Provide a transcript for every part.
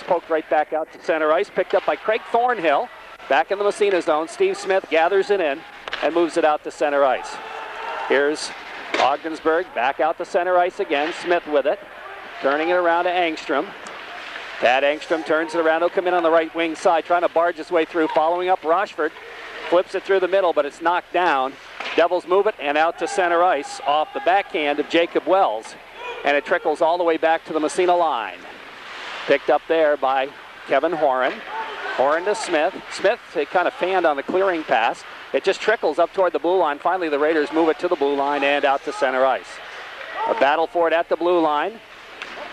poked right back out to center ice, picked up by Craig Thornhill. Back in the Massena zone, Steve Smith gathers it in and moves it out to center ice. Here's Ogdensburg back out to center ice again. Smith with it, turning it around to Engstrom. Tad Engstrom turns it around. He'll come in on the right wing side, trying to barge his way through, following up Rochford. Flips it through the middle, but it's knocked down. Devils move it and out to center ice off the backhand of Jacob Wells. And it trickles all the way back to the Massena line. Picked up there by Kevin Horan. Horan to Smith. Smith, they kind of fanned on the clearing pass. It just trickles up toward the blue line. Finally, the Raiders move it to the blue line and out to center ice. A battle for it at the blue line.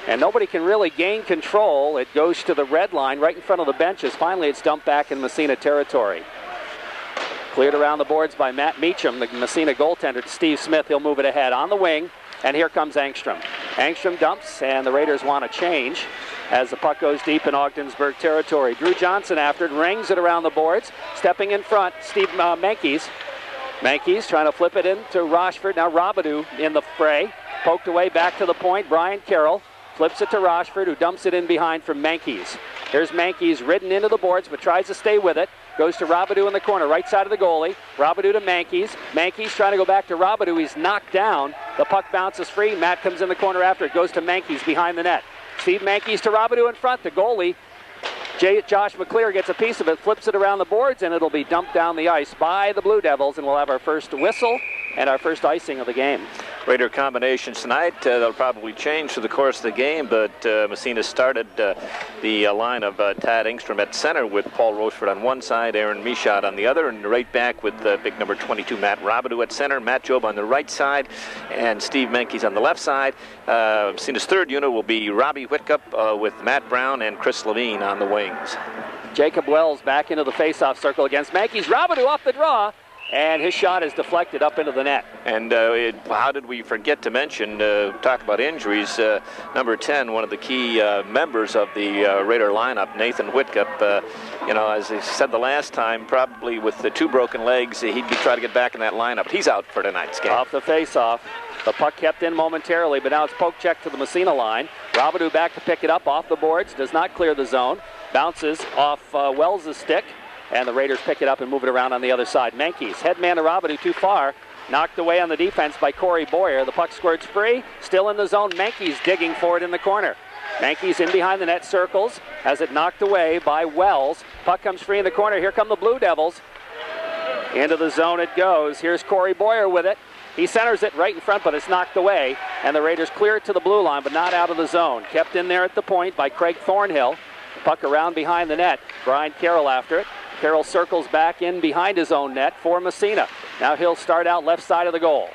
And nobody can really gain control. It goes to the red line right in front of the benches. Finally, it's dumped back in Massena territory. Cleared around the boards by Matt Meacham, the Massena goaltender, to Steve Smith. He'll move it ahead on the wing. And here comes Engstrom. Engstrom dumps, and the Raiders want to change as the puck goes deep in Ogdensburg territory. Drew Johnson after it, rings it around the boards. Stepping in front, Steve Menkes. Menkes trying to flip it into Rochford. Now Robidoux in the fray. Poked away back to the point. Brian Carroll flips it to Rochford, who dumps it in behind from Menkes. Here's Menkes ridden into the boards, but tries to stay with it. Goes to Robidoux in the corner, right side of the goalie. Robidoux to Menkes. Menkes trying to go back to Robidoux. He's knocked down. The puck bounces free. Matt comes in the corner after it. Goes to Menkes behind the net. Steve Menkes to Robidoux in front. The goalie, Josh McClear, gets a piece of it, flips it around the boards, and it'll be dumped down the ice by the Blue Devils, and we'll have our first whistle and our first icing of the game. Raider combinations tonight. They'll probably change through the course of the game, but Massena started the line of Tad Engstrom at center with Paul Rochford on one side, Aaron Michaud on the other, and right back with big number 22 Matt Robidoux at center, Matt Job on the right side, and Steve Menkes on the left side. Massena's third unit will be Robbie Whitcup with Matt Brown and Chris Levine on the wings. Jacob Wells back into the face-off circle against Menkes. Robidoux off the draw. And his shot is deflected up into the net. And how did we forget to mention, talk about injuries, number 10, one of the key members of the Raider lineup, Nathan Whitcup. You know, as I said the last time, probably with the two broken legs, he'd be trying to get back in that lineup. He's out for tonight's game. Off the face-off. The puck kept in momentarily, but now it's poke check to the Massena line. Robidoux back to pick it up off the boards, does not clear the zone. Bounces off Wells' stick. And the Raiders pick it up and move it around on the other side. Menkes, headman to Robidoux, too far. Knocked away on the defense by Corey Boyer. The puck squirts free. Still in the zone. Menkes digging for it in the corner. Menkes in behind the net, circles. Has it knocked away by Wells. Puck comes free in the corner. Here come the Blue Devils. Into the zone it goes. Here's Corey Boyer with it. He centers it right in front, but it's knocked away. And the Raiders clear it to the blue line, but not out of the zone. Kept in there at the point by Craig Thornhill. Puck around behind the net. Brian Carroll after it. Carroll circles back in behind his own net for Massena. Now he'll start out left side of the goal.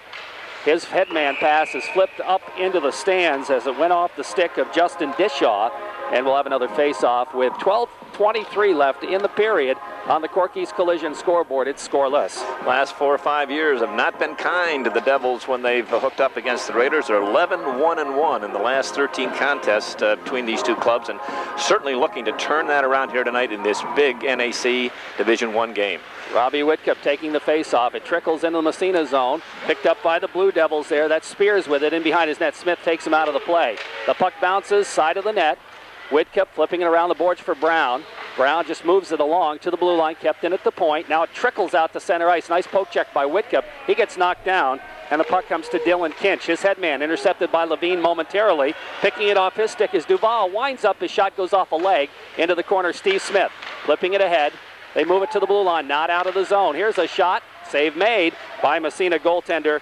His headman pass is flipped up into the stands as it went off the stick of Justin Dishaw. And we'll have another face-off with 12:23 left in the period on the Corky's Collision scoreboard. It's scoreless. Last 4 or 5 years have not been kind to the Devils when they've hooked up against the Raiders. They're 11-1-1 in the last 13 contests between these two clubs, and certainly looking to turn that around here tonight in this big NAC Division I game. Robbie Whitcup taking the face-off. It trickles into the Massena zone. Picked up by the Blue Devils there. That Spears with it in behind his net. Smith takes him out of the play. The puck bounces side of the net. Whitcup flipping it around the boards for Brown. Brown just moves it along to the blue line, kept in at the point. Now it trickles out to center ice. Nice poke check by Whitcup. He gets knocked down, and the puck comes to Dylan Kinch. His headman intercepted by Levine momentarily. Picking it off his stick is Duval. Winds up. His shot goes off a leg. Into the corner, Steve Smith. Flipping it ahead. They move it to the blue line, not out of the zone. Here's a shot. Save made by Massena goaltender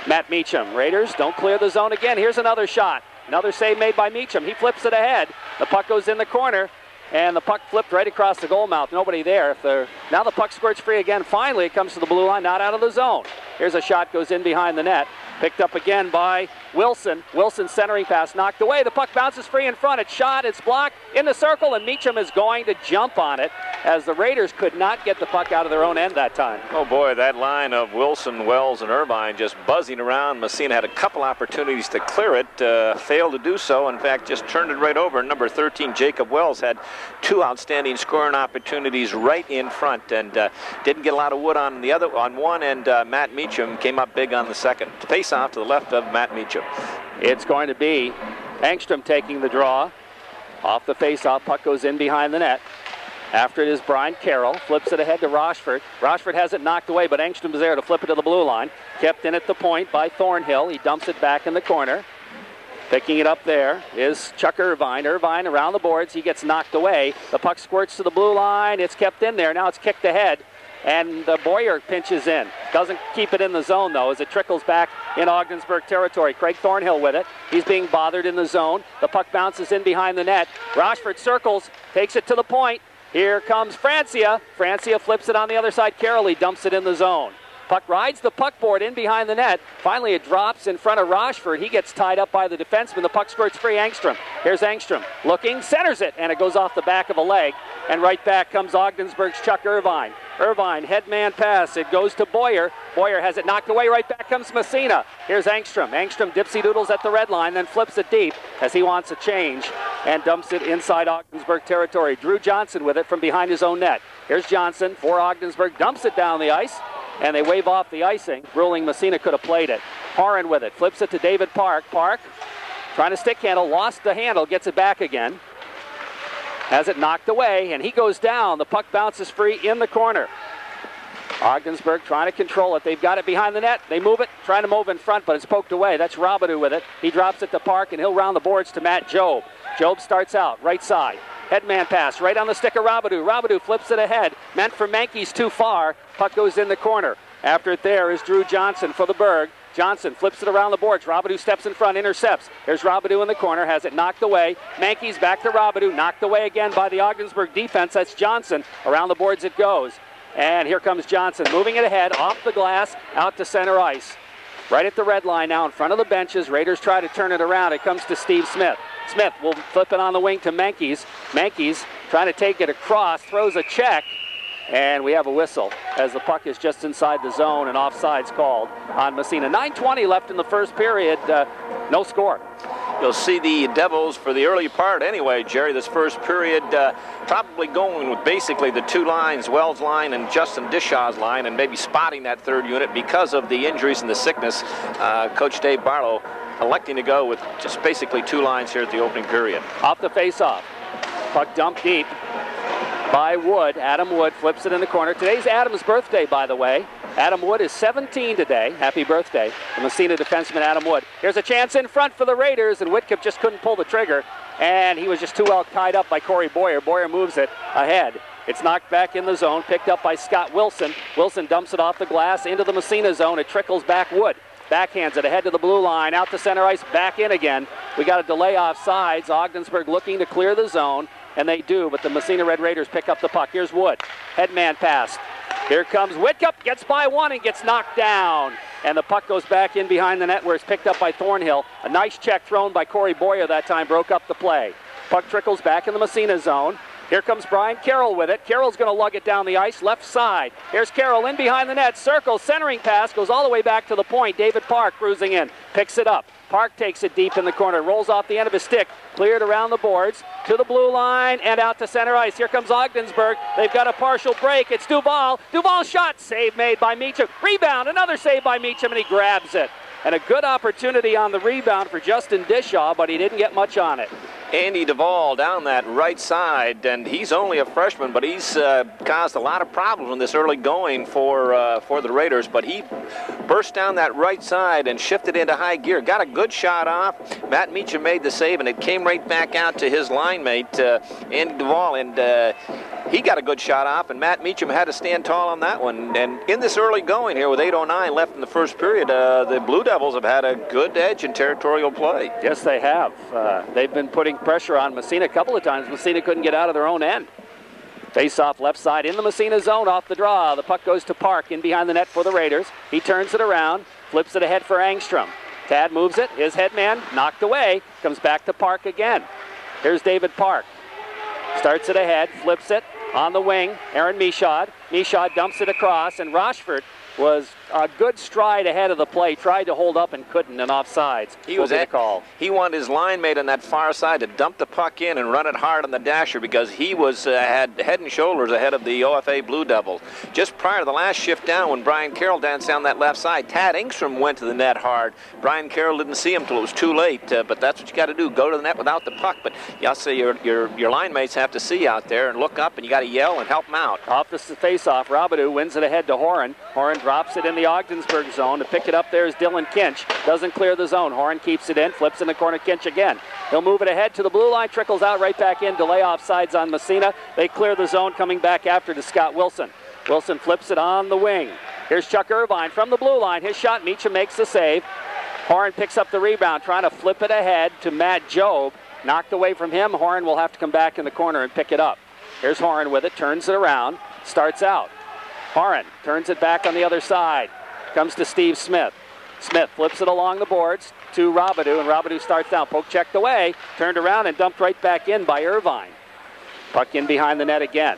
Matt Meacham. Raiders don't clear the zone again. Here's another shot. Another save made by Meacham. He flips it ahead. The puck goes in the corner, and the puck flipped right across the goal mouth. Nobody there. Now the puck squirts free again. Finally, it comes to the blue line, not out of the zone. Here's a shot, goes in behind the net. Picked up again by Wilson. Wilson's centering pass knocked away. The puck bounces free in front. It's shot. It's blocked in the circle, and Meacham is going to jump on it as the Raiders could not get the puck out of their own end that time. Oh boy, that line of Wilson, Wells, and Irvine just buzzing around. Massena had a couple opportunities to clear it, failed to do so. In fact, just turned it right over. Number 13, Jacob Wells, had two outstanding scoring opportunities right in front, and didn't get a lot of wood on one, and Matt Meacham came up big on the second. Face off to the left of Matt Meacham. It's going to be Engstrom taking the draw. Off the face-off, puck goes in behind the net. After it is Brian Carroll, flips it ahead to Rochford. Rochford has it knocked away, but Engstrom's there to flip it to the blue line. Kept in at the point by Thornhill. He dumps it back in the corner. Picking it up there is Chuck Irvine. Irvine around the boards. He gets knocked away. The puck squirts to the blue line. It's kept in there. Now it's kicked ahead. And Boyer pinches in. Doesn't keep it in the zone, though, as it trickles back in Ogdensburg territory. Craig Thornhill with it. He's being bothered in the zone. The puck bounces in behind the net. Rochford circles, takes it to the point. Here comes Francia. Francia flips it on the other side. Carroll, he dumps it in the zone. Puck rides the puck board in behind the net. Finally, it drops in front of Rochford. He gets tied up by the defenseman. The puck squirts free. Engstrom. Here's Engstrom looking, centers it, and it goes off the back of a leg. And right back comes Ogdensburg's Chuck Irvine. Irvine, headman pass. It goes to Boyer. Boyer has it knocked away. Right back comes Massena. Here's Engstrom. Engstrom dipsy-doodles at the red line, then flips it deep as he wants a change and dumps it inside Ogdensburg territory. Drew Johnson with it from behind his own net. Here's Johnson for Ogdensburg. Dumps it down the ice, and they wave off the icing, ruling Massena could have played it. Horan with it. Flips it to David Park. Park trying to stick handle. Lost the handle. Gets it back again. Has it knocked away, and he goes down. The puck bounces free in the corner. Ogdensburg trying to control it. They've got it behind the net. They move it, trying to move in front, but it's poked away. That's Robidoux with it. He drops it to Park, and he'll round the boards to Matt Job. Job starts out, right side. Headman pass, right on the stick of Robidoux. Robidoux flips it ahead. Meant for Mankey's too far. Puck goes in the corner. After it there is Drew Johnson for the Berg. Johnson flips it around the boards. Robidoux steps in front, intercepts. There's Robidoux in the corner, has it knocked away. Mankey's back to Robidoux, knocked away again by the Ogdensburg defense. That's Johnson. Around the boards it goes. And here comes Johnson, moving it ahead, off the glass, out to center ice. Right at the red line now, in front of the benches. Raiders try to turn it around. It comes to Steve Smith. Smith will flip it on the wing to Mankey's. Mankey's trying to take it across, throws a check. And we have a whistle as the puck is just inside the zone, and offside's called on Massena. 9:20 left in the first period. No score. You'll see the Devils for the early part anyway, Jerry, this first period, probably going with basically the two lines, Wells' line and Justin Dishaw's line, and maybe spotting that third unit because of the injuries and the sickness. Coach Dave Barlow electing to go with just basically two lines here at the opening period. Off the face-off. Puck dumped deep by Wood. Adam Wood flips it in the corner. Today's Adam's birthday, by the way. Adam Wood is 17 today. Happy birthday. The Massena defenseman, Adam Wood. Here's a chance in front for the Raiders, and Whitcup just couldn't pull the trigger, and he was just too well tied up by Corey Boyer. Boyer moves it ahead. It's knocked back in the zone, picked up by Scott Wilson. Wilson dumps it off the glass into the Massena zone. It trickles back Wood. Backhands it ahead to the blue line, out to center ice, back in again. We got a delay off sides. Ogdensburg looking to clear the zone, and they do, but the Massena Red Raiders pick up the puck. Here's Wood. Headman pass. Here comes Whitcup, gets by one and gets knocked down. And the puck goes back in behind the net where it's picked up by Thornhill. A nice check thrown by Corey Boyer that time, broke up the play. Puck trickles back in the Massena zone. Here comes Brian Carroll with it. Carroll's going to lug it down the ice, left side. Here's Carroll in behind the net, circle, centering pass, goes all the way back to the point. David Park cruising in, picks it up. Park takes it deep in the corner, rolls off the end of his stick, cleared around the boards, to the blue line, and out to center ice. Here comes Ogdensburg. They've got a partial break. It's Duval. Duval shot, save made by Meacham. Rebound, another save by Meacham, and he grabs it. And a good opportunity on the rebound for Justin Dishaw, but he didn't get much on it. Andy Duvall down that right side, and he's only a freshman, but he's caused a lot of problems in this early going for the Raiders. But he burst down that right side and shifted into high gear. Got a good shot off. Matt Meacham made the save, and it came right back out to his line mate, Andy Duvall, and he got a good shot off, and Matt Meacham had to stand tall on that one. And in this early going here with 8:09 left in the first period, the Blue Devils have had a good edge in territorial play. Yes, they have. They've been putting pressure on Massena a couple of times. Massena couldn't get out of their own end. Face off left side in the Massena zone, off the draw. The puck goes to Park in behind the net for the Raiders. He turns it around, flips it ahead for Angstrom. Tad moves it. His headman knocked away. Comes back to Park again. Here's David Park. Starts it ahead, flips it on the wing. Aaron Michaud. Michaud dumps it across, and Rochford was a good stride ahead of the play, tried to hold up and couldn't, and offsides. He was at call. He wanted his line mate on that far side to dump the puck in and run it hard on the dasher because he was had head and shoulders ahead of the OFA Blue Devils. Just prior to the last shift down, when Brian Carroll danced down that left side, Tad Engstrom went to the net hard. Brian Carroll didn't see him till it was too late, but that's what you got to do, go to the net without the puck. But I'll say your line mates have to see out there and look up, and you got to yell and help them out. Off the face-off, Robidoux wins it ahead to Horan. Horan drops it in the Ogdensburg zone. To pick it up there is Dylan Kinch. Doesn't clear the zone. Horan keeps it in, flips in the corner, Kinch again. He'll move it ahead to the blue line, trickles out right back in, delay offsides on Massena. They clear the zone, coming back after to Scott Wilson. Wilson flips it on the wing. Here's Chuck Irvine from the blue line. His shot, Meacham makes the save. Horan picks up the rebound, trying to flip it ahead to Matt Jobe. Knocked away from him. Horan will have to come back in the corner and pick it up. Here's Horan with it, turns it around, starts out. Horan turns it back on the other side. Comes to Steve Smith. Smith flips it along the boards to Robidoux, and Robidoux starts down. Poke checked away, turned around and dumped right back in by Irvine. Puck in behind the net again.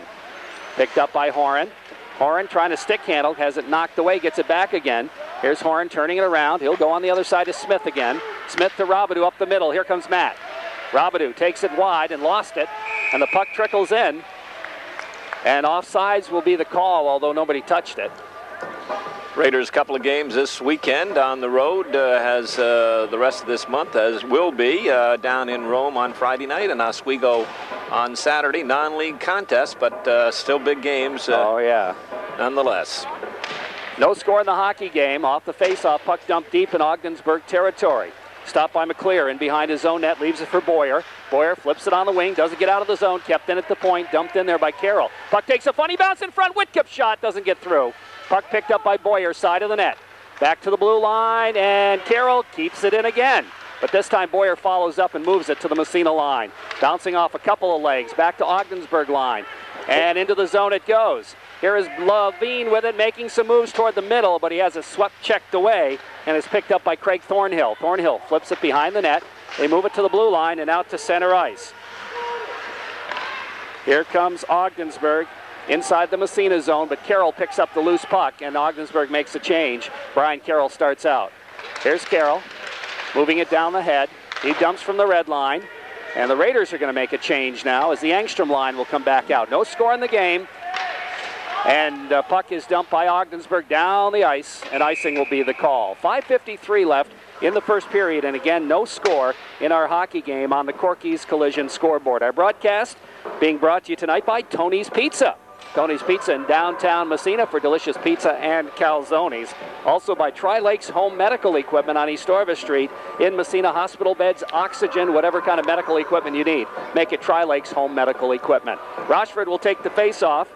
Picked up by Horan. Horan trying to stick handle, has it knocked away, gets it back again. Here's Horan turning it around. He'll go on the other side to Smith again. Smith to Robidoux up the middle. Here comes Matt. Robidoux takes it wide and lost it, and the puck trickles in. And offsides will be the call, although nobody touched it. Raiders couple of games this weekend on the road, has the rest of this month, as will be down in Rome on Friday night and Oswego on Saturday. Non-league contest, but still big games. Oh, yeah. Nonetheless. No score in the hockey game. Off the face-off, puck dumped deep in Ogdensburg territory. Stopped by McClear, in behind his own net, leaves it for Boyer. Boyer flips it on the wing, doesn't get out of the zone, kept in at the point, dumped in there by Carroll. Puck takes a funny bounce in front, Whitcup shot, doesn't get through. Puck picked up by Boyer, side of the net. Back to the blue line, and Carroll keeps it in again. But this time Boyer follows up and moves it to the Massena line. Bouncing off a couple of legs, back to Ogdensburg line. And into the zone it goes. Here is Levine with it, making some moves toward the middle, but he has it swept checked away and is picked up by Craig Thornhill. Thornhill flips it behind the net. They move it to the blue line and out to center ice. Here comes Ogdensburg inside the Massena zone, but Carroll picks up the loose puck and Ogdensburg makes a change. Brian Carroll starts out. Here's Carroll, moving it down the head. He dumps from the red line, and the Raiders are going to make a change now as the Angstrom line will come back out. No score in the game. And puck is dumped by Ogdensburg down the ice, and icing will be the call. 5:53 left in the first period, and again, no score in our hockey game on the Corky's Collision scoreboard. Our broadcast being brought to you tonight by Tony's Pizza. Tony's Pizza in downtown Massena for delicious pizza and calzones. Also by Tri-Lakes Home Medical Equipment on East Orvis Street in Massena. Hospital beds, oxygen, whatever kind of medical equipment you need. Make it Tri-Lakes Home Medical Equipment. Rochford will take the face-off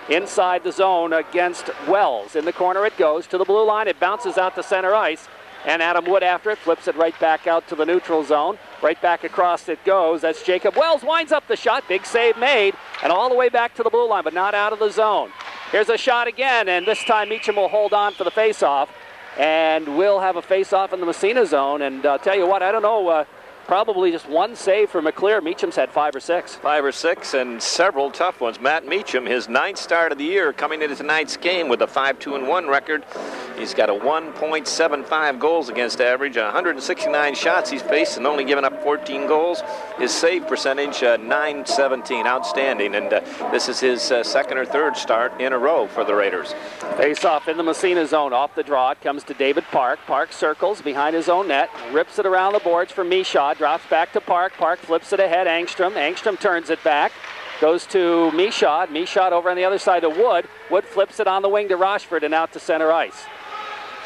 inside the zone against Wells. In the corner it goes to the blue line. It bounces out to center ice. And Adam Wood after it flips it right back out to the neutral zone. Right back across it goes. That's Jacob Wells. Winds up the shot. Big save made. And all the way back to the blue line, but not out of the zone. Here's a shot again, and this time Meacham will hold on for the face-off. And we'll have a face-off in the Massena zone. And I'll tell you what, I don't know, probably just one save for McClear. Meacham's had 5 or 6. 5 or 6, and several tough ones. Matt Meacham, his 9th start of the year, coming into tonight's game with a 5-2-1 record. He's got a 1.75 goals against average, 169 shots he's faced, and only given up 14 goals. His save percentage, .917, outstanding. And this is his second or third start in a row for the Raiders. Face-off in the Massena zone. Off the draw, it comes to David Park. Park circles behind his own net, rips it around the boards for Michaud. Drops back to Park. Park flips it ahead. Angstrom. Angstrom turns it back. Goes to Michaud. Michaud over on the other side to Wood. Wood flips it on the wing to Rochford and out to center ice.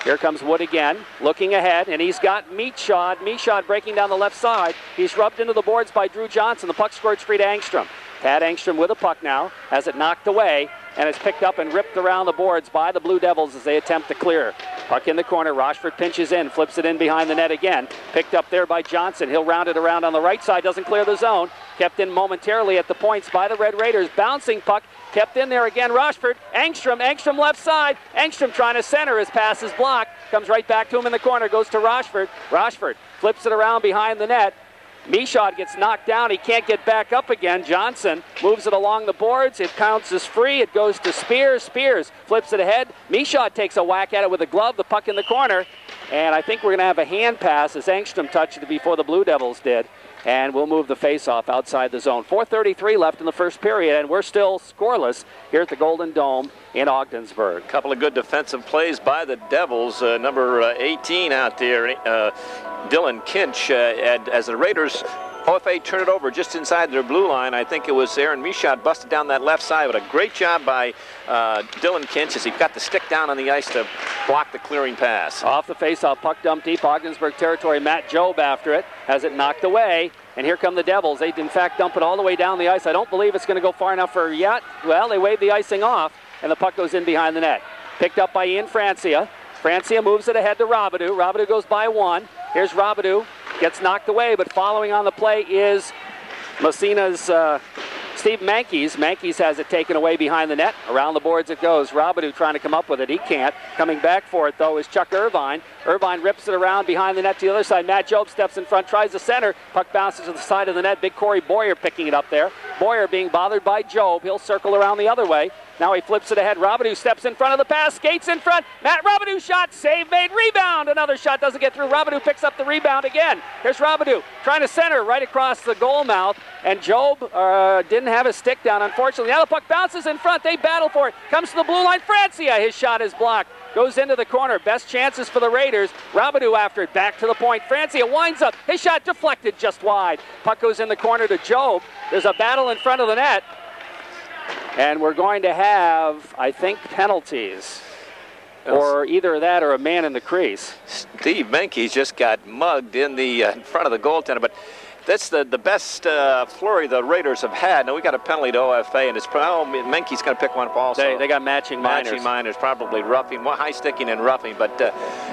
Here comes Wood again, looking ahead, and he's got Michaud. Michaud breaking down the left side. He's rubbed into the boards by Drew Johnson. The puck scored free to Angstrom. Tad Angstrom with a puck now. Has it knocked away, and it's picked up and ripped around the boards by the Blue Devils as they attempt to clear. Puck in the corner. Rochford pinches in, flips it in behind the net again. Picked up there by Johnson. He'll round it around on the right side. Doesn't clear the zone. Kept in momentarily at the points by the Red Raiders. Bouncing puck. Kept in there again. Rochford. Angstrom. Angstrom left side. Angstrom trying to center. His pass is blocked. Comes right back to him in the corner. Goes to Rochford. Rochford flips it around behind the net. Michaud gets knocked down. He can't get back up again. Johnson moves it along the boards. It counts as free. It goes to Spears. Spears flips it ahead. Michaud takes a whack at it with a glove. The puck in the corner. And I think we're going to have a hand pass as Engstrom touched it before the Blue Devils did. And we'll move the face-off outside the zone. 4:33 left in the first period, and we're still scoreless here at the Golden Dome in Ogdensburg. A couple of good defensive plays by the Devils. Number 18 out there, Dylan Kinch, as the Raiders OFA turned it over just inside their blue line. I think it was Aaron Michaud busted down that left side, but a great job by Dylan Kinch as he got the stick down on the ice to block the clearing pass. Off the face-off, puck dumped deep, Ogdensburg territory. Matt Job after it, has it knocked away, and here come the Devils. They, in fact, dump it all the way down the ice. I don't believe it's going to go far enough for yet. Well, they wave the icing off, and the puck goes in behind the net. Picked up by Ian Francia. Francia moves it ahead to Robidoux. Robidoux goes by one. Here's Robidoux. Gets knocked away, but following on the play is Massena's Steve Mankies. Mankies has it taken away behind the net. Around the boards it goes. Robidoux trying to come up with it. He can't. Coming back for it, though, is Chuck Irvine. Irvine rips it around behind the net to the other side. Matt Job steps in front, tries to center. Puck bounces to the side of the net. Big Corey Boyer picking it up there. Boyer being bothered by Job. He'll circle around the other way. Now he flips it ahead. Robidoux steps in front of the pass, skates in front. Matt Robidoux shot, save made, rebound. Another shot doesn't get through. Robidoux picks up the rebound again. Here's Robidoux trying to center right across the goal mouth. And Job didn't have his stick down, unfortunately. Now the puck bounces in front. They battle for it. Comes to the blue line. Francia, his shot is blocked. Goes into the corner. Best chances for the Raiders. Robidoux after it. Back to the point. Francia winds up. His shot deflected just wide. Puck goes in the corner to Job. There's a battle in front of the net. And we're going to have, I think, penalties. Or either that or a man in the crease. Steve Menke's just got mugged in the in front of the goaltender, but that's the best flurry the Raiders have had. Now we got a penalty to OFA, and it's Menke's going to pick one up also. They got matching minors. Matching minors, probably roughing, high sticking and roughing, but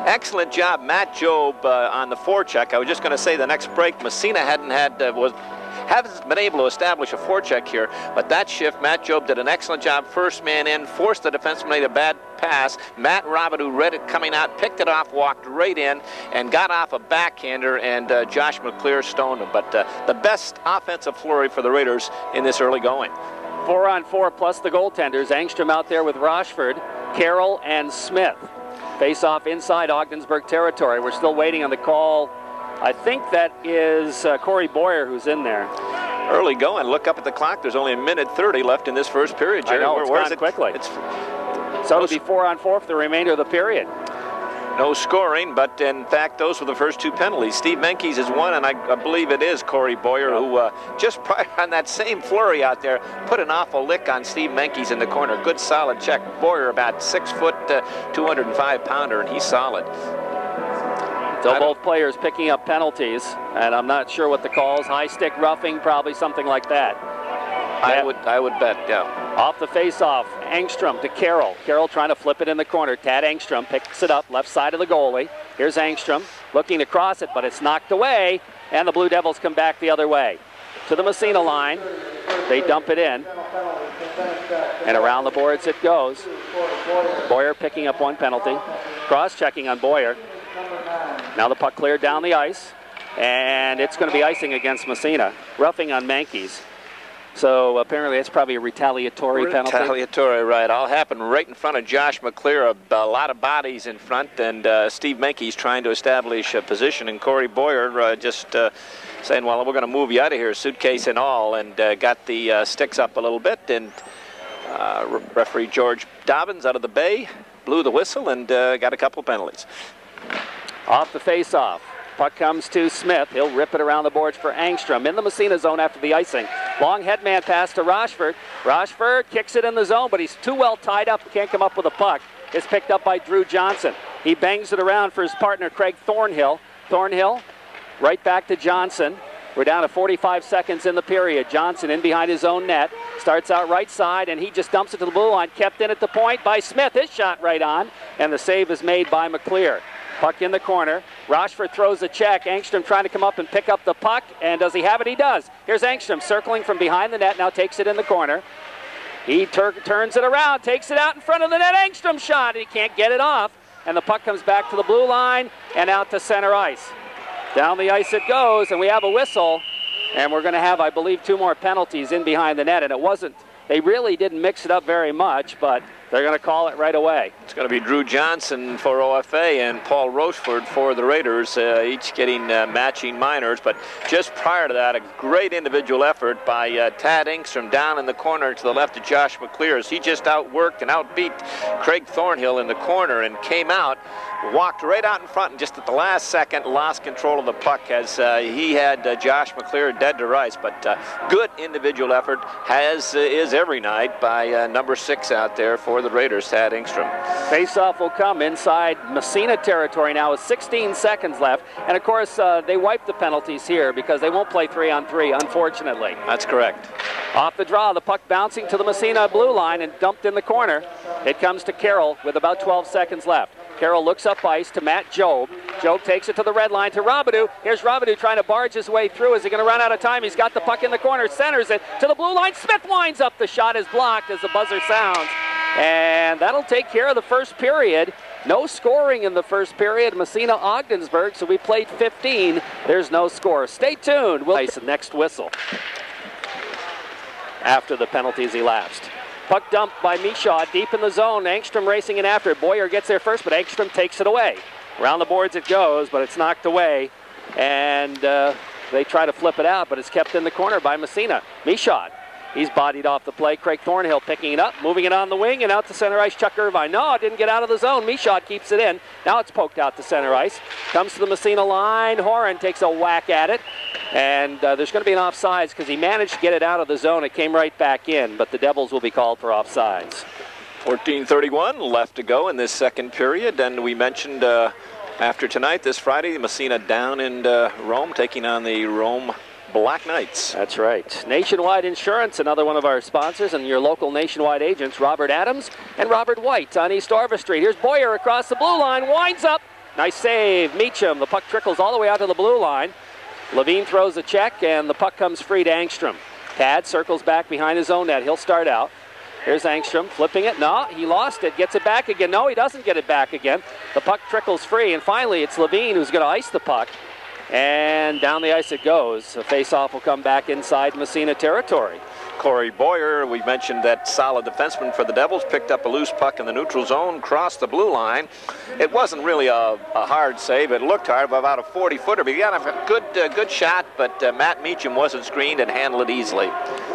excellent job, Matt Job on the forecheck. I was just going to say the next break, Massena hasn't been able to establish a forecheck here, but that shift, Matt Job did an excellent job. First man in, forced the defenseman to make a bad pass. Matt Robidoux read it coming out, picked it off, walked right in, and got off a backhander, and Josh McClear stoned him. But the best offensive flurry for the Raiders in this early going. 4-on-4 plus the goaltenders. Angstrom out there with Rochford, Carroll, and Smith. Face off inside Ogdensburg territory. We're still waiting on the call. I think that is Corey Boyer who's in there. Early going. Look up at the clock. There's only a minute 30 left in this first period, Jerry. I know, it's gone quickly. So it'll be 4-on-4 for the remainder of the period. No scoring, but in fact, those were the first two penalties. Steve Menke's is one, and I believe it is Corey Boyer, who just prior on that same flurry out there, put an awful lick on Steve Menke's in the corner. Good solid check. Boyer about 6 foot, 205 pounder, and he's solid. So both players picking up penalties, and I'm not sure what the call is. High stick roughing, probably something like that. I would bet, yeah. Off the face-off, Angstrom to Carroll. Carroll trying to flip it in the corner. Tad Angstrom picks it up, left side of the goalie. Here's Angstrom looking to cross it, but it's knocked away, and the Blue Devils come back the other way. To the Massena line, they dump it in, and around the boards it goes. Boyer picking up one penalty. Cross-checking on Boyer. Now the puck cleared down the ice, and it's going to be icing against Massena. Roughing on Mankies. So apparently it's probably a retaliatory penalty. Retaliatory, right. All happened right in front of Josh McClear. A lot of bodies in front, and Steve Menke's trying to establish a position, and Corey Boyer just saying, well, we're going to move you out of here, suitcase and all, and got the sticks up a little bit, and referee George Dobbins out of the bay blew the whistle and got a couple of penalties. Off the face-off. Puck comes to Smith. He'll rip it around the boards for Angstrom. In the Massena zone after the icing. Long headman pass to Rochford. Rochford kicks it in the zone, but he's too well tied up. Can't come up with a puck. It's picked up by Drew Johnson. He bangs it around for his partner, Craig Thornhill. Thornhill right back to Johnson. We're down to 45 seconds in the period. Johnson in behind his own net. Starts out right side, and he just dumps it to the blue line. Kept in at the point by Smith. His shot right on, and the save is made by McClear. Puck in the corner. Rochford throws a check. Angstrom trying to come up and pick up the puck. And does he have it? He does. Here's Angstrom circling from behind the net. Now takes it in the corner. He turns it around. Takes it out in front of the net. Angstrom shot. He can't get it off. And the puck comes back to the blue line and out to center ice. Down the ice it goes, and we have a whistle. And we're going to have, I believe, 2 more penalties in behind the net. And it wasn't, they really didn't mix it up very much, but they're going to call it right away. It's going to be Drew Johnson for OFA and Paul Rochefort for the Raiders, each getting matching minors. But just prior to that, a great individual effort by Tad Engstrom down in the corner to the left of Josh McClear as he just outworked and outbeat Craig Thornhill in the corner and came out, walked right out in front, and just at the last second lost control of the puck as he had Josh McClear dead to rights. But good individual effort, as is every night, by number 6 out there for the Raiders, Tad Engstrom. Face-off will come inside Massena territory now with 16 seconds left. And, of course, they wiped the penalties here because they won't play 3-on-3, unfortunately. That's correct. Off the draw, the puck bouncing to the Massena blue line and dumped in the corner. It comes to Carroll with about 12 seconds left. Carroll looks up ice to Matt Jobe. Jobe takes it to the red line to Robidoux. Here's Robidoux trying to barge his way through. Is he going to run out of time? He's got the puck in the corner, centers it to the blue line. Smith winds up. The shot is blocked as the buzzer sounds. And that'll take care of the first period. No scoring in the first period. Massena Ogdensburg, so we played 15. There's no score. Stay tuned. We'll ice the next whistle after the penalties elapsed. Puck dumped by Michaud deep in the zone. Engstrom racing in after it. Boyer gets there first, but Engstrom takes it away. Around the boards it goes, but it's knocked away. And they try to flip it out, but it's kept in the corner by Massena. Michaud, he's bodied off the play. Craig Thornhill picking it up, moving it on the wing, and out to center ice. Chuck Irvine. No, it didn't get out of the zone. Michaud keeps it in. Now it's poked out to center ice. Comes to the Massena line. Horan takes a whack at it. And there's going to be an offsides because he managed to get it out of the zone. It came right back in, but the Devils will be called for offsides. 14:31 left to go in this second period. And we mentioned after tonight, this Friday, Massena down in Rome, taking on the Rome Black Knights. That's right. Nationwide Insurance, another one of our sponsors, and your local Nationwide agents, Robert Adams and Robert White on East Orva Street. Here's Boyer across the blue line, winds up. Nice save, Meacham. The puck trickles all the way out to the blue line. Levine throws a check, and the puck comes free to Engstrom. Tad circles back behind his own net. He'll start out. Here's Engstrom flipping it. No, he lost it. Gets it back again. No, he doesn't get it back again. The puck trickles free, and finally it's Levine who's going to ice the puck. And down the ice it goes. A face-off will come back inside Massena territory. Corey Boyer, we mentioned that solid defenseman for the Devils, picked up a loose puck in the neutral zone, crossed the blue line. It wasn't really a hard save. It looked hard, about a 40-footer. But he got a good shot, but Matt Meacham wasn't screened and handled it easily.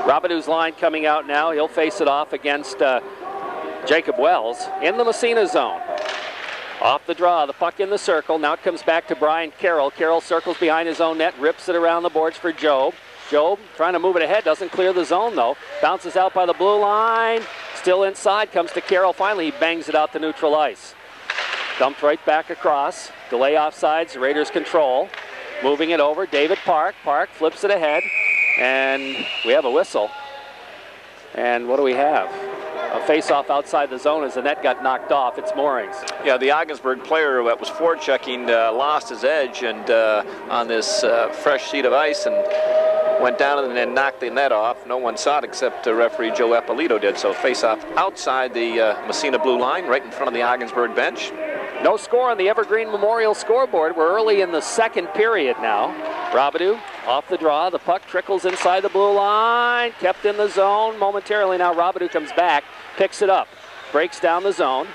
Robidoux's line coming out now. He'll face it off against Jacob Wells in the Massena zone. Off the draw, the puck in the circle. Now it comes back to Brian Carroll. Carroll circles behind his own net, rips it around the boards for Jobe. Jobe trying to move it ahead, doesn't clear the zone though. Bounces out by the blue line. Still inside, comes to Carroll. Finally, he bangs it out to neutral ice. Dumped right back across. Delay offsides, Raiders control. Moving it over, David Park. Park flips it ahead, and we have a whistle. And what do we have? A face-off outside the zone as the net got knocked off. It's Moorings. Yeah, the Ogdensburg player that was forechecking lost his edge and on this fresh sheet of ice and went down and then knocked the net off. No one saw it except referee Joe Eppolito did. So face-off outside the Massena blue line, right in front of the Ogdensburg bench. No score on the Evergreen Memorial scoreboard. We're early in the second period now. Robidoux off the draw. The puck trickles inside the blue line. Kept in the zone momentarily. Now Robidoux comes back, picks it up, breaks down the zone.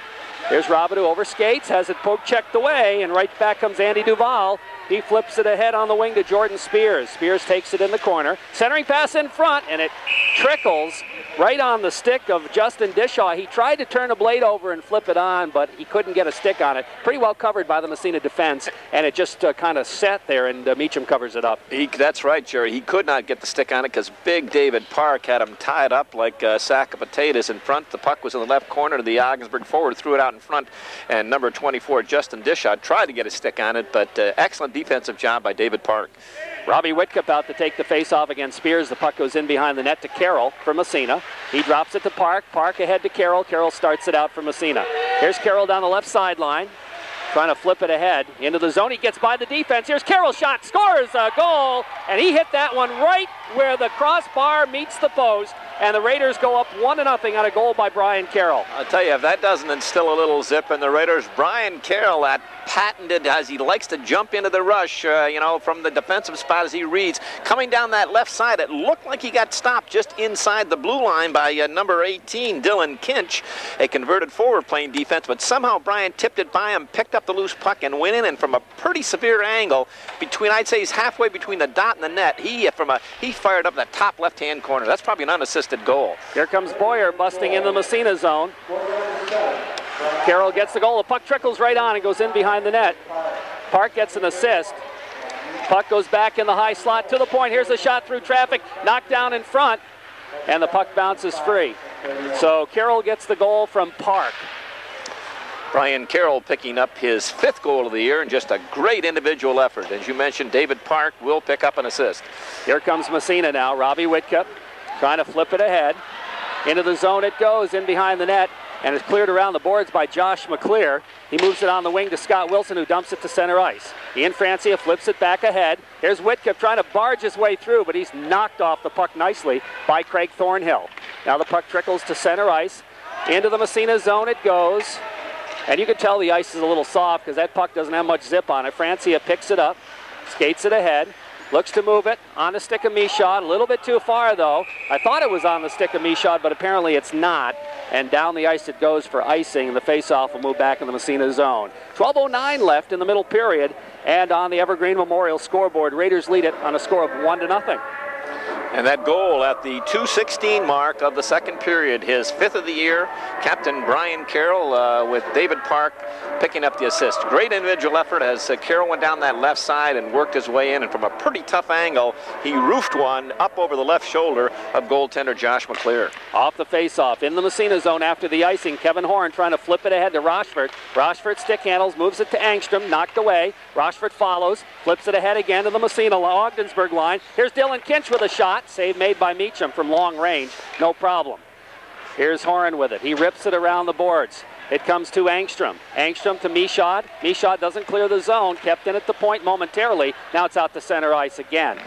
Here's Robidoux over skates, has it poke checked away, and right back comes Andy Duval. He flips it ahead on the wing to Jordan Spears. Spears takes it in the corner. Centering pass in front, and it trickles right on the stick of Justin Dishaw. He tried to turn a blade over and flip it on, but he couldn't get a stick on it. Pretty well covered by the Massena defense, and it just kind of sat there, and Meacham covers it up. That's right, Jerry. He could not get the stick on it because big David Park had him tied up like a sack of potatoes in front. The puck was in the left corner. The Ogdensburg forward threw it out in front, and number 24, Justin Dishaw, tried to get a stick on it, but excellent defensive job by David Park. Robbie Whitcup out to take the face-off against Spears. The puck goes in behind the net to Carroll for Massena. He drops it to Park. Park ahead to Carroll. Carroll starts it out for Massena. Here's Carroll down the left sideline, trying to flip it ahead into the zone. He gets by the defense. Here's Carroll's shot, scores a goal, and he hit that one right where the crossbar meets the post. and the Raiders go up 1-0 on a goal by Brian Carroll. I'll tell you, if that doesn't instill a little zip in the Raiders, Brian Carroll, that patented, as he likes to jump into the rush, from the defensive spot as he reads, coming down that left side, it looked like he got stopped just inside the blue line by number 18, Dylan Kinch, a converted forward playing defense, but somehow Brian tipped it by him, picked up the loose puck, and went in, and from a pretty severe angle, I'd say he's halfway between the dot and the net, he fired up in the top left-hand corner. That's probably an unassisted goal. Here comes Boyer busting in the Massena zone. Carroll gets the goal. The puck trickles right on and goes in behind the net. Park gets an assist. Puck goes back in the high slot to the point. Here's a shot through traffic, knocked down in front, and the puck bounces free. So Carroll gets the goal from Park. Brian Carroll picking up his 5th goal of the year, and just a great individual effort. As you mentioned, David Park will pick up an assist. Here comes Massena now. Robbie Whitcup trying to flip it ahead. Into the zone it goes, in behind the net, and it's cleared around the boards by Josh McClear. He moves it on the wing to Scott Wilson, who dumps it to center ice. Ian Francia flips it back ahead. Here's Whitcup trying to barge his way through, but he's knocked off the puck nicely by Craig Thornhill. Now the puck trickles to center ice. Into the Massena zone it goes. And you can tell the ice is a little soft because that puck doesn't have much zip on it. Francia picks it up, skates it ahead, looks to move it on the stick of Michaud. A little bit too far, though. I thought it was on the stick of Michaud, but apparently it's not. And down the ice it goes for icing, and the faceoff will move back in the Massena zone. 12:09 left in the middle period, and on the Evergreen Memorial scoreboard, Raiders lead it on a score of 1-0. And that goal at the 2:16 mark of the second period, his 5th of the year. Captain Brian Carroll with David Park picking up the assist. Great individual effort as Carroll went down that left side and worked his way in, and from a pretty tough angle, he roofed one up over the left shoulder of goaltender Josh McClear. Off the faceoff in the Massena zone after the icing, Kevin Horn trying to flip it ahead to Rochford. Rochford stick handles, moves it to Angstrom, knocked away. Rochford follows, flips it ahead again to the Massena Ogdensburg line. Here's Dylan Kinch with a shot. Save made by Meacham from long range. No problem. Here's Horn with it. He rips it around the boards. It comes to Angstrom. Angstrom to Michaud. Michaud doesn't clear the zone. Kept in at the point momentarily. Now it's out to center ice again.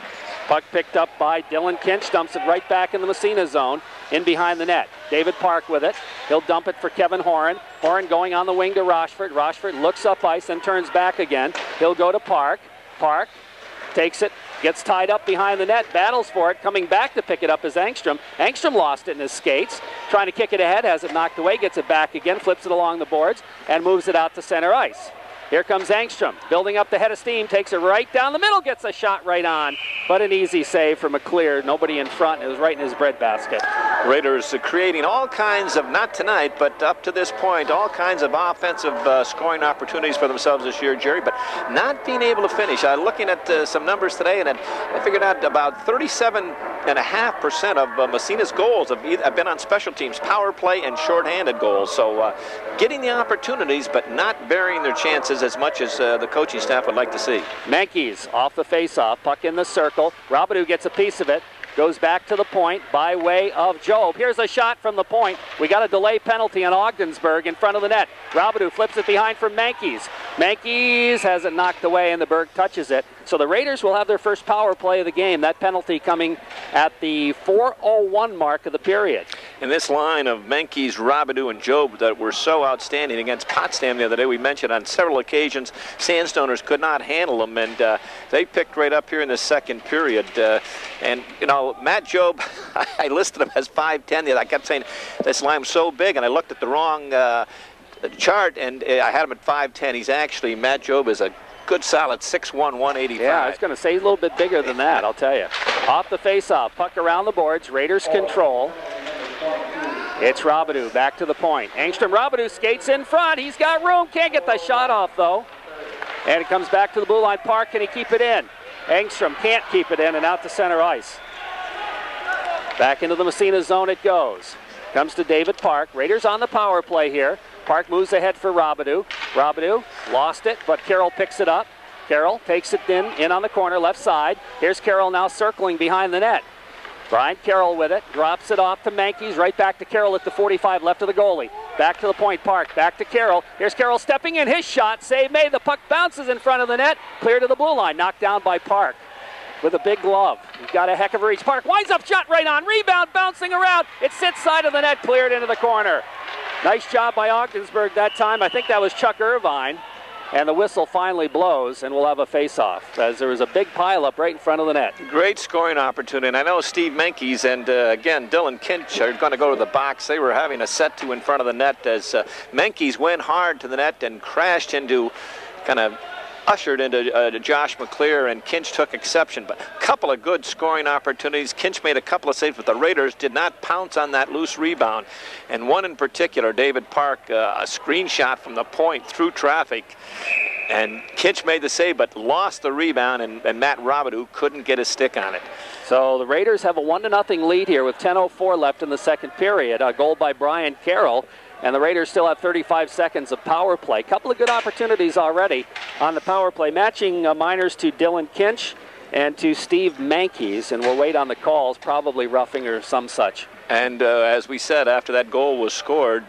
Puck picked up by Dylan Kinch. Dumps it right back in the Massena zone. In behind the net. David Park with it. He'll dump it for Kevin Horn. Horn going on the wing to Rochford. Rochford looks up ice and turns back again. He'll go to Park. Park takes it. Gets tied up behind the net, battles for it, coming back to pick it up is Angstrom. Angstrom lost it in his skates, trying to kick it ahead, has it knocked away, gets it back again, flips it along the boards, and moves it out to center ice. Here comes Angstrom, building up the head of steam, takes it right down the middle, gets a shot right on, but an easy save for McClear. Nobody in front, it was right in his breadbasket. Raiders creating all kinds of, not tonight, but up to this point, all kinds of offensive scoring opportunities for themselves this year, Jerry, but not being able to finish. Looking at some numbers today, and I figured out about 37.5% of Massena's goals have been on special teams, power play and shorthanded goals. So getting the opportunities, but not burying their chances as much as the coaching staff would like to see. Menkes off the faceoff, puck in the circle. Robidoux gets a piece of it. Goes back to the point by way of Job. Here's a shot from the point. We got a delay penalty on Ogdensburg in front of the net. Robidoux flips it behind for Menkes. Menkes has it knocked away and the Berg touches it. So the Raiders will have their first power play of the game. That penalty coming at the 4:01 mark of the period. In this line of Menkes, Robidoux, and Job that were so outstanding against Potsdam the other day, we mentioned on several occasions, Sandstoners could not handle them, and they picked right up here in the second period. And, you know, Matt Job, I listed him as 5'10". I kept saying this line was so big, and I looked at the wrong chart, and I had him at 5'10". He's actually, Matt Job is a good solid 6'1", 185. Yeah, I was going to say he's a little bit bigger than that, I'll tell you. Off the faceoff, puck around the boards, Raiders control. It's Robidoux back to the point. Angstrom Robidoux skates in front. He's got room, can't get the shot off though. And it comes back to the blue line. Park, can he keep it in? Angstrom can't keep it in and out to center ice. Back into the Massena zone it goes. Comes to David Park. Raiders on the power play here. Park moves ahead for Robidoux. Robidoux lost it, but Carroll picks it up. Carroll takes it in on the corner, left side. Here's Carroll now circling behind the net. Brian Carroll with it, drops it off to Menkes, right back to Carroll at the 45, left of the goalie. Back to the point, Park, back to Carroll. Here's Carroll stepping in, his shot, save made. The puck bounces in front of the net, clear to the blue line, knocked down by Park. with a big glove. He's got a heck of a reach. Park winds up, shot right on. Rebound, bouncing around. It sits side of the net, cleared into the corner. Nice job by Ogdensburg that time. I think that was Chuck Irvine. And the whistle finally blows, and we'll have a face-off, as there was a big pileup right in front of the net. Great scoring opportunity. And I know Steve Menkes and, again, Dylan Kinch are going to go to the box. They were having a set-to in front of the net as Menkes went hard to the net and crashed into, kind of ushered into Josh McClear, and Kinch took exception. But a couple of good scoring opportunities. Kinch made a couple of saves, but the Raiders did not pounce on that loose rebound. And one in particular, David Park, a screenshot from the point through traffic. And Kinch made the save, but lost the rebound, and Matt Robidoux couldn't get his stick on it. So the Raiders have a 1-0 lead here with 10:04 left in the second period. A goal by Brian Carroll. And the Raiders still have 35 seconds of power play. Couple of good opportunities already on the power play. Matching minors to Dylan Kinch and to Steve Menkes. And we'll wait on the calls, probably roughing or some such. And as we said, after that goal was scored,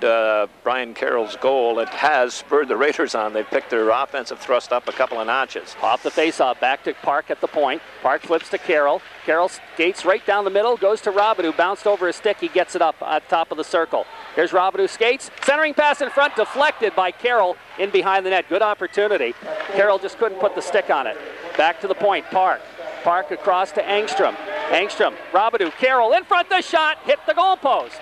Brian Carroll's goal, it has spurred the Raiders on. They've picked their offensive thrust up a couple of notches. Off the faceoff, back to Park at the point. Park flips to Carroll. Carroll skates right down the middle, goes to Robidoux, bounced over his stick. He gets it up at top of the circle. Here's Robidoux skates, centering pass in front, deflected by Carroll in behind the net. Good opportunity. Carroll just couldn't put the stick on it. Back to the point, Park. Park across to Engstrom. Engstrom, Robidoux, Carroll in front, the shot, hit the goalpost.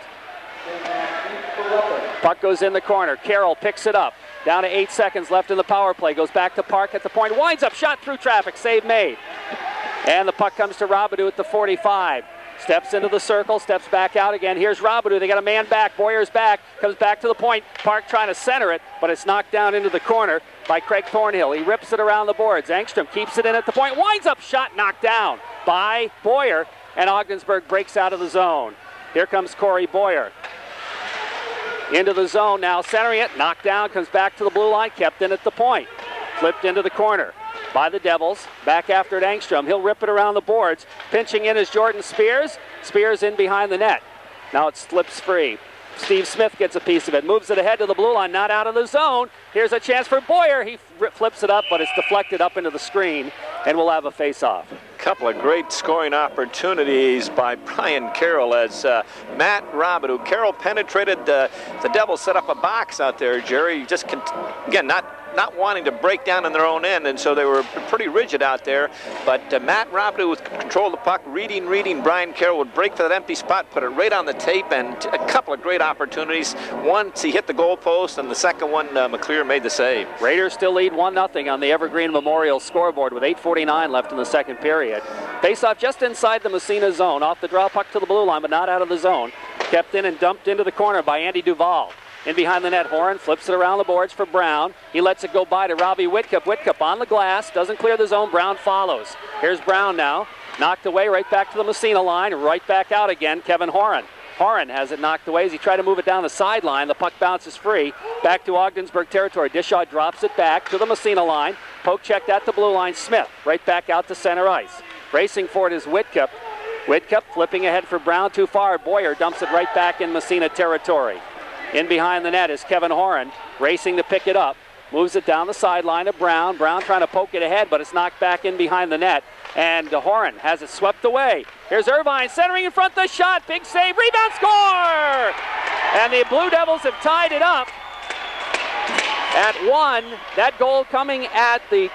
Puck goes in the corner. Carroll picks it up. Down to 8 seconds left in the power play. Goes back to Park at the point. Winds up, shot through traffic, save made. And the puck comes to Robidoux at the 45. Steps into the circle, steps back out again. Here's Robidoux. They got a man back. Boyer's back. Comes back to the point. Park trying to center it, but it's knocked down into the corner by Craig Thornhill. He rips it around the boards. Engstrom keeps it in at the point. Winds up, shot knocked down by Boyer. And Ogdensburg breaks out of the zone. Here comes Corey Boyer. Into the zone now, centering it. Knocked down, comes back to the blue line. Kept in at the point. Flipped into the corner by the Devils. Back after it, Engstrom. He'll rip it around the boards. Pinching in is Jordan Spears. Spears in behind the net. Now it slips free. Steve Smith gets a piece of it. Moves it ahead to the blue line. Not out of the zone. Here's a chance for Boyer. He flips it up, but it's deflected up into the screen. And we'll have a face-off. Couple of great scoring opportunities by Brian Carroll as Matt Robidoux. Carroll penetrated. The Devils set up a box out there, Jerry. Just, again, not wanting to break down in their own end, and so they were pretty rigid out there. But Matt Robidoux would control the puck, reading. Brian Carroll would break for that empty spot, put it right on the tape, and a couple of great opportunities. Once he hit the goalpost, and the second one, McClear made the save. Raiders still lead 1-0 on the Evergreen Memorial scoreboard with 8:49 left in the second period. Face-off just inside the Massena zone. Off the draw puck to the blue line, but not out of the zone. Kept in and dumped into the corner by Andy Duval. In behind the net, Horan flips it around the boards for Brown. He lets it go by to Robbie Whitcup. Whitcup on the glass, doesn't clear the zone. Brown follows. Here's Brown now. Knocked away right back to the Massena line. Right back out again, Kevin Horan. Horan has it knocked away as he tried to move it down the sideline. The puck bounces free. Back to Ogdensburg territory. Dishaw drops it back to the Massena line. Poke checked at the blue line. Smith right back out to center ice. Racing for it is Whitcup. Whitcup flipping ahead for Brown. Too far. Boyer dumps it right back in Massena territory. In behind the net is Kevin Horan, racing to pick it up. Moves it down the sideline to Brown. Brown trying to poke it ahead, but it's knocked back in behind the net. And Horan has it swept away. Here's Irvine centering in front, the shot. Big save, rebound, score! And the Blue Devils have tied it up at 1. That goal coming at the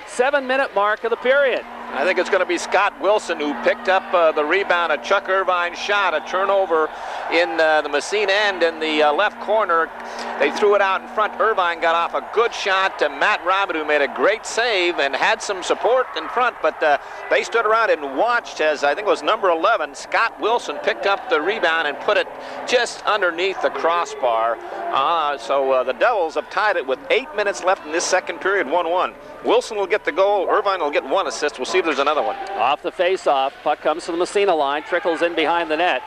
7-minute mark of the period. I think it's going to be Scott Wilson who picked up the rebound. A Chuck Irvine shot, a turnover in the Massena end in the left corner. They threw it out in front. Irvine got off a good shot. Matt Robidoux made a great save and had some support in front, but they stood around and watched as I think it was number 11, Scott Wilson, picked up the rebound and put it just underneath the crossbar. So the Devils have tied it with 8 minutes left in this second period, 1-1. Wilson will get the goal. Irvine will get one assist. We'll see if there's another one. Off the face-off, puck comes to the Massena line, trickles in behind the net.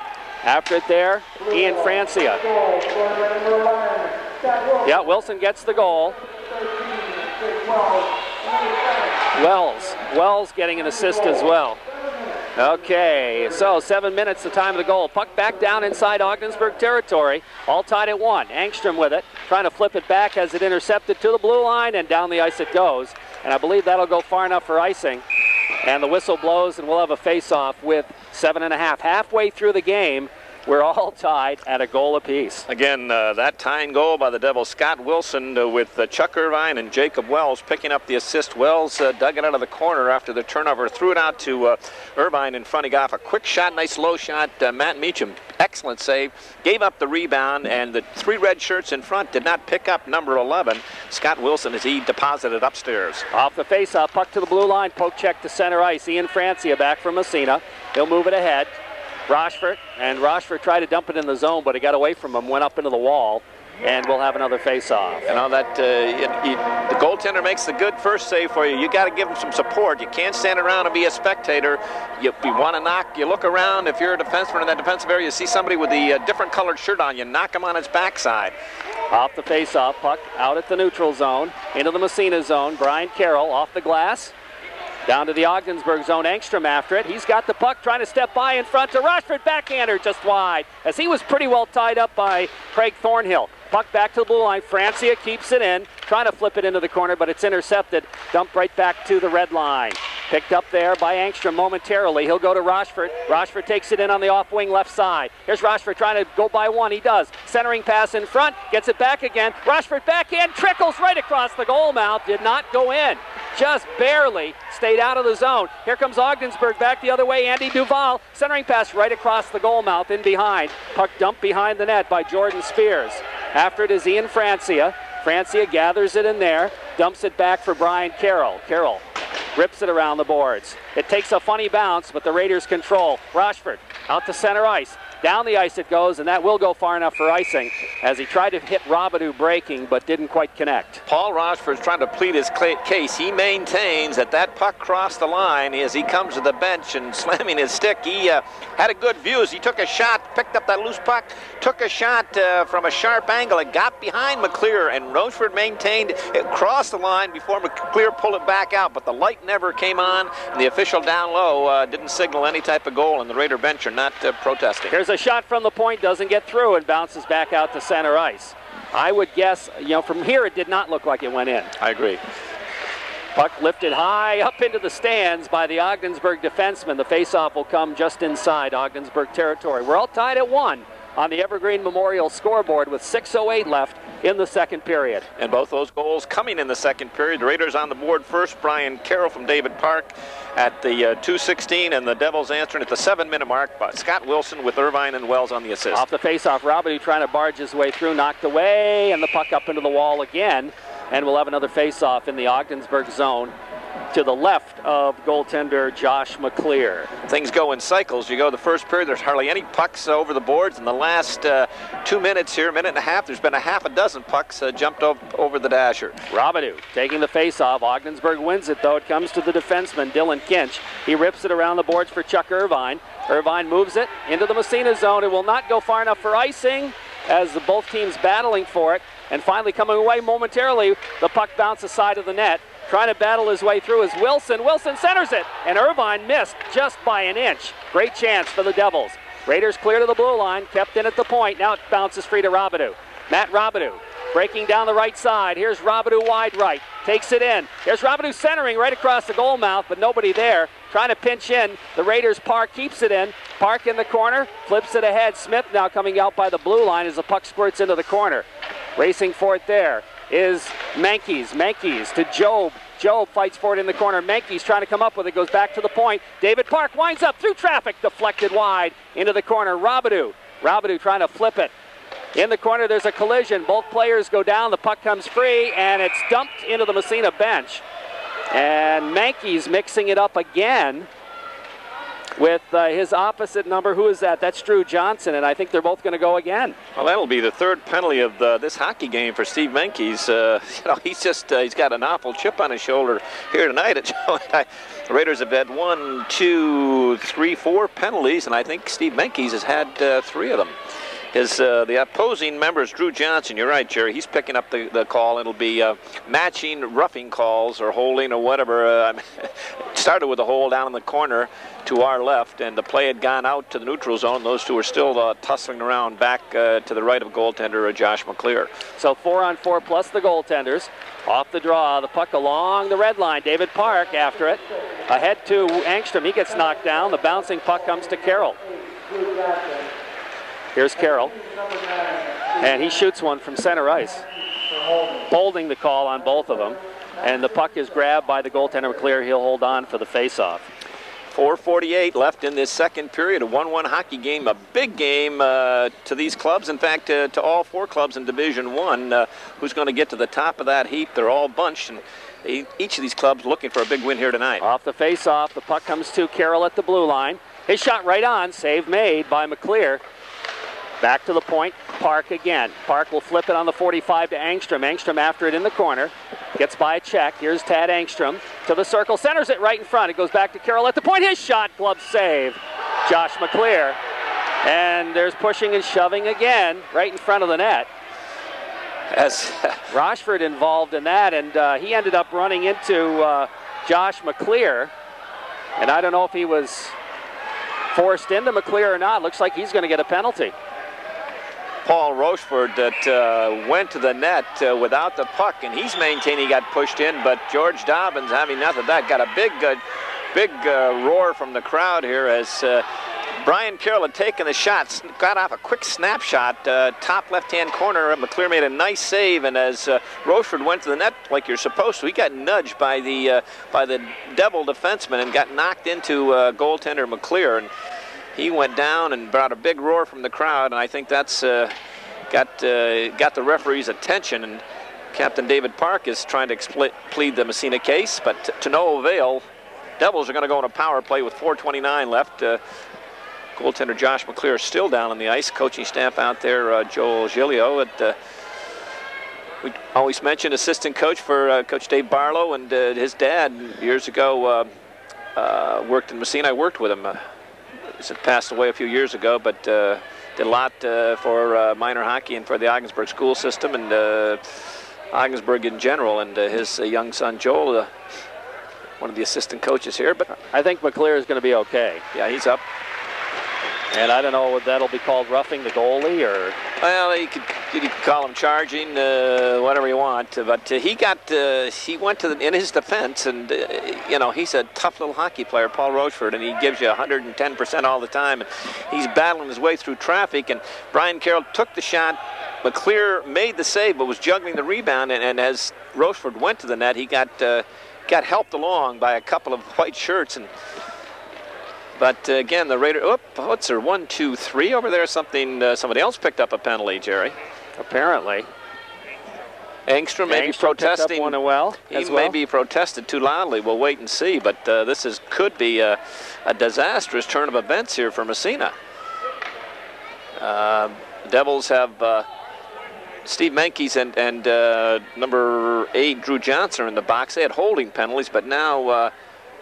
After it there, Ian Francia. Yeah, Wilson gets the goal. Wells getting an assist as well. Okay, so 7 minutes, the time of the goal. Puck back down inside Ogdensburg territory. All tied at 1. Engstrom with it, trying to flip it back as it intercepted to the blue line, and down the ice it goes. And I believe that'll go far enough for icing. And the whistle blows, and we'll have a face-off with 7.5. Halfway through the game, we're all tied at a goal apiece. Again, that tying goal by the Devils. Scott Wilson with Chuck Irvine and Jacob Wells picking up the assist. Wells dug it out of the corner after the turnover, threw it out to Irvine in front. He got off a quick shot, nice low shot. Matt Meacham, excellent save, gave up the rebound, and the 3 red shirts in front did not pick up number 11, Scott Wilson, as he deposited upstairs. Off the face-off, puck to the blue line, poke check to center ice. Ian Francia back from Massena. He'll move it ahead. Rochford tried to dump it in the zone, but he got away from him, went up into the wall, and we'll have another face-off. You know, that the goaltender makes the good first save for you. You got to give him some support. You can't stand around and be a spectator. You want to knock, you look around. If you're a defenseman in that defensive area, you see somebody with the different colored shirt on, you knock him on his backside. Off the face-off, puck out at the neutral zone, into the Massena zone. Brian Carroll off the glass. Down to the Ogdensburg zone, Engstrom after it. He's got the puck, trying to step by in front to Rochford, backhander just wide, as he was pretty well tied up by Craig Thornhill. Puck back to the blue line, Francia keeps it in, trying to flip it into the corner, but it's intercepted. Dumped right back to the red line. Picked up there by Engstrom momentarily. He'll go to Rochford. Rochford takes it in on the off wing left side. Here's Rochford trying to go by one. He does. Centering pass in front, gets it back again. Rochford backhand, trickles right across the goal mouth, did not go in. Just barely stayed out of the zone. Here comes Ogdensburg back the other way. Andy Duval, centering pass right across the goal mouth in behind. Puck dumped behind the net by Jordan Spears. After it is Ian Francia. Francia gathers it in there, dumps it back for Brian Carroll. Carroll rips it around the boards. It takes a funny bounce, but the Raiders control. Rochford out to center ice. Down the ice it goes, and that will go far enough for icing as he tried to hit Robidoux breaking but didn't quite connect. Paul Rochford's trying to plead his case. He maintains that that puck crossed the line as he comes to the bench and slamming his stick. He had a good view as he took a shot, picked up that loose puck, took a shot from a sharp angle. It got behind McClear, and Rochford maintained it crossed the line before McClear pulled it back out, but the light never came on, and the official down low didn't signal any type of goal, and the Raider bench are not protesting. Here's a shot from the point, doesn't get through, and bounces back out to center ice. I would guess, from here it did not look like it went in. I agree. Puck lifted high up into the stands by the Ogdensburg defenseman. The faceoff will come just inside Ogdensburg territory. We're all tied at 1 on the Evergreen Memorial scoreboard with 6:08 left in the second period. And both those goals coming in the second period. The Raiders on the board first. Brian Carroll from David Park at the 2:16, and the Devils answering at the 7-minute mark by Scott Wilson with Irvine and Wells on the assist. Off the faceoff, Robidoux trying to barge his way through, knocked away, and the puck up into the wall again. And we'll have another faceoff in the Ogdensburg zone to the left of goaltender Josh McClear. Things go in cycles. You go the first period, there's hardly any pucks over the boards. In the last 2 minutes here, minute and a half, there's been a half a dozen pucks jumped over the dasher. Robidoux taking the face-off. Ogdensburg wins it, though. It comes to the defenseman, Dylan Kinch. He rips it around the boards for Chuck Irvine. Irvine moves it into the Massena zone. It will not go far enough for icing as both teams battling for it. And finally coming away momentarily, the puck bounced side of the net. Trying to battle his way through is Wilson. Wilson centers it, and Irvine missed just by an inch. Great chance for the Devils. Raiders clear to the blue line, kept in at the point. Now it bounces free to Robidoux. Matt Robidoux breaking down the right side. Here's Robidoux wide right, takes it in. Here's Robidoux centering right across the goal mouth, but nobody there. Trying to pinch in. The Raiders' Park keeps it in. Park in the corner, flips it ahead. Smith now coming out by the blue line as the puck squirts into the corner. Racing for it there is Mankies. Mankies to Job. Job fights for it in the corner. Mankies trying to come up with it, goes back to the point. David Park winds up through traffic, deflected wide into the corner. Robidoux trying to flip it. In the corner, there's a collision. Both players go down. The puck comes free, and it's dumped into the Massena bench. And Mankies mixing it up again with his opposite number. Who is that? That's Drew Johnson, and I think they're both going to go again. Well, that'll be the third penalty of this hockey game for Steve Mankies. He's got an awful chip on his shoulder here tonight. The Raiders have had 1, 2, 3, 4 penalties, and I think Steve Mankies has had 3 of them. the opposing members, Drew Johnson, you're right, Jerry, he's picking up the call. It'll be matching roughing calls or holding or whatever. It started with a hold down in the corner to our left, and the play had gone out to the neutral zone. Those two are still tussling around back to the right of goaltender Josh McClear. So 4-on-4 plus the goaltenders. Off the draw, the puck along the red line. David Park after it. Ahead to Angstrom. He gets knocked down. The bouncing puck comes to Carroll. Here's Carroll. And he shoots one from center ice. Holding the call on both of them. And the puck is grabbed by the goaltender McClear. He'll hold on for the face-off. 4:48 left in this second period. A 1-1 hockey game, a big game to these clubs. In fact, to all four clubs in Division I. Who's going to get to the top of that heap? They're all bunched, and each of these clubs looking for a big win here tonight. Off the face-off, the puck comes to Carroll at the blue line. His shot right on, save made by McClear. Back to the point, Park again. Park will flip it on the 45 to Angstrom. Angstrom after it in the corner. Gets by a check. Here's Tad Angstrom to the circle. Centers it right in front. It goes back to Carroll at the point. His shot, glove save. Josh McClear. And there's pushing and shoving again right in front of the net. As Rochford involved in that, and he ended up running into Josh McClear. And I don't know if he was forced into McClear or not. Looks like he's going to get a penalty. Paul Rochford that went to the net without the puck, and he's maintaining he got pushed in, but George Dobbins, having nothing of that, got a big roar from the crowd here as Brian Carroll had taken the shot, got off a quick snapshot, top left-hand corner. McClear made a nice save, and as Rochford went to the net like you're supposed to, he got nudged by the Devil defenseman and got knocked into goaltender McClear. And he went down and brought a big roar from the crowd, and I think that's got the referee's attention. And Captain David Park is trying to plead the Massena case, but to no avail. Devils are going to go on a power play with 4:29 left. Goaltender Josh McClear still down on the ice. Coaching staff out there, Joel Giglio. We always mention assistant coach for Coach Dave Barlow, and his dad years ago worked in Massena. I worked with him. He passed away a few years ago, but did a lot for minor hockey and for the Ogdensburg school system and Ogdensburg in general. And his young son Joel, one of the assistant coaches here. But I think McClear is going to be okay. Yeah, he's up. And I don't know what that'll be called, roughing the goalie, or... Well, you could call him charging, whatever you want. But he went to in his defense, and he's a tough little hockey player, Paul Rochford, and he gives you 110% all the time. And he's battling his way through traffic, and Brian Carroll took the shot. McClear made the save, but was juggling the rebound, and as Rochford went to the net, he got helped along by a couple of white shirts. But again, the Raiders. What's there? 1, 2, 3 over there. Somebody else picked up a penalty, Jerry. Apparently. Angstrom may be protesting. Picked up one well. He may be protested too loudly. We'll wait and see. But this could be a disastrous turn of events here for Massena. Devils have Steve Menkes and number 8 Drew Johnson are in the box. They had holding penalties, but now.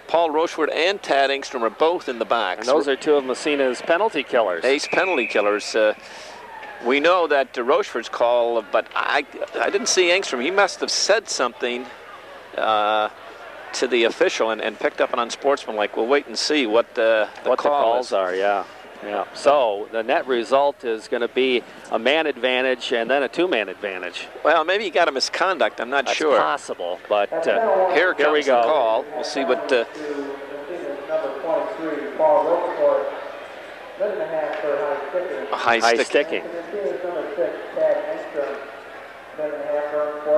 Paul Rochford and Tad Angstrom are both in the box. And those are two of Massena's penalty killers. Ace penalty killers. We know that Rochford's call, but I didn't see Angstrom. He must have said something to the official and picked up an unsportsmanlike. We'll wait and see what the calls are. Yeah. So the net result is going to be a man advantage and then a two-man advantage. Well, maybe he got a misconduct. I'm not sure. That's possible, but here comes we go. The call. We'll see what. Number 23, Paul Rochford, high sticking.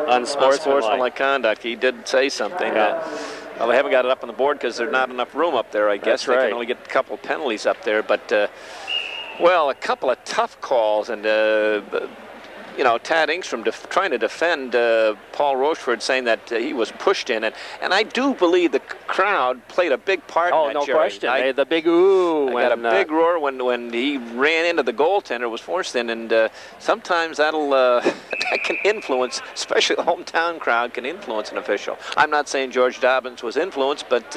Unsportsmanlike conduct. He did say something. Yeah. Well, they haven't got it up on the board because there's not enough room up there, I guess. That's right. They can only get a couple penalties up there. But, well, a couple of tough calls. And, Tad Angstrom trying to defend Paul Rochford, saying that he was pushed in. And I do believe the crowd played a big part in that, no Jerry. question. The big ooh. Got a big roar when he ran into the goaltender, was forced in. And sometimes that can influence, especially the hometown crowd, can influence an official. I'm not saying George Dobbins was influenced, but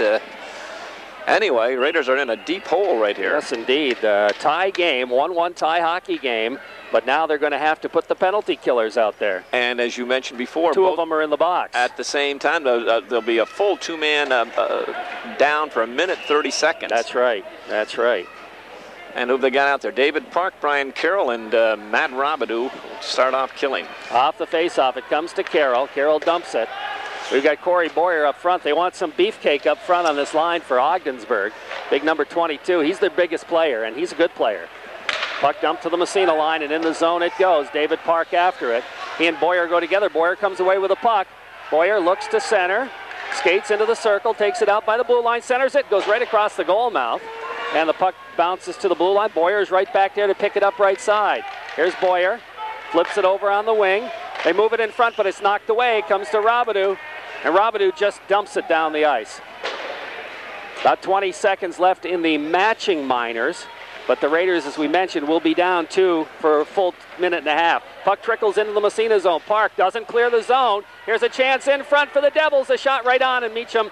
anyway, Raiders are in a deep hole right here. Yes, indeed. Tie game, 1-1 tie hockey game. But now they're going to have to put the penalty killers out there. And as you mentioned before, two of them are in the box. At the same time, there'll be a full two-man down for 1:30. That's right. That's right. And who they got out there? David Park, Brian Carroll, and Matt Robidoux start off killing. Off the face-off, it comes to Carroll. Carroll dumps it. We've got Corey Boyer up front. They want some beefcake up front on this line for Ogdensburg. Big number 22. He's their biggest player, and he's a good player. Puck dumped to the Massena line, and in the zone it goes. David Park after it. He and Boyer go together. Boyer comes away with a puck. Boyer looks to center, skates into the circle, takes it out by the blue line, centers it, goes right across the goal mouth, and the puck bounces to the blue line. Boyer's right back there to pick it up right side. Here's Boyer, flips it over on the wing. They move it in front, but it's knocked away. It comes to Robidoux, and Robidoux just dumps it down the ice. About 20 seconds left in the matching minors. But the Raiders, as we mentioned, will be down 2 for a full minute and a half. Puck trickles into the Massena zone. Park doesn't clear the zone. Here's a chance in front for the Devils. A shot right on, and Meacham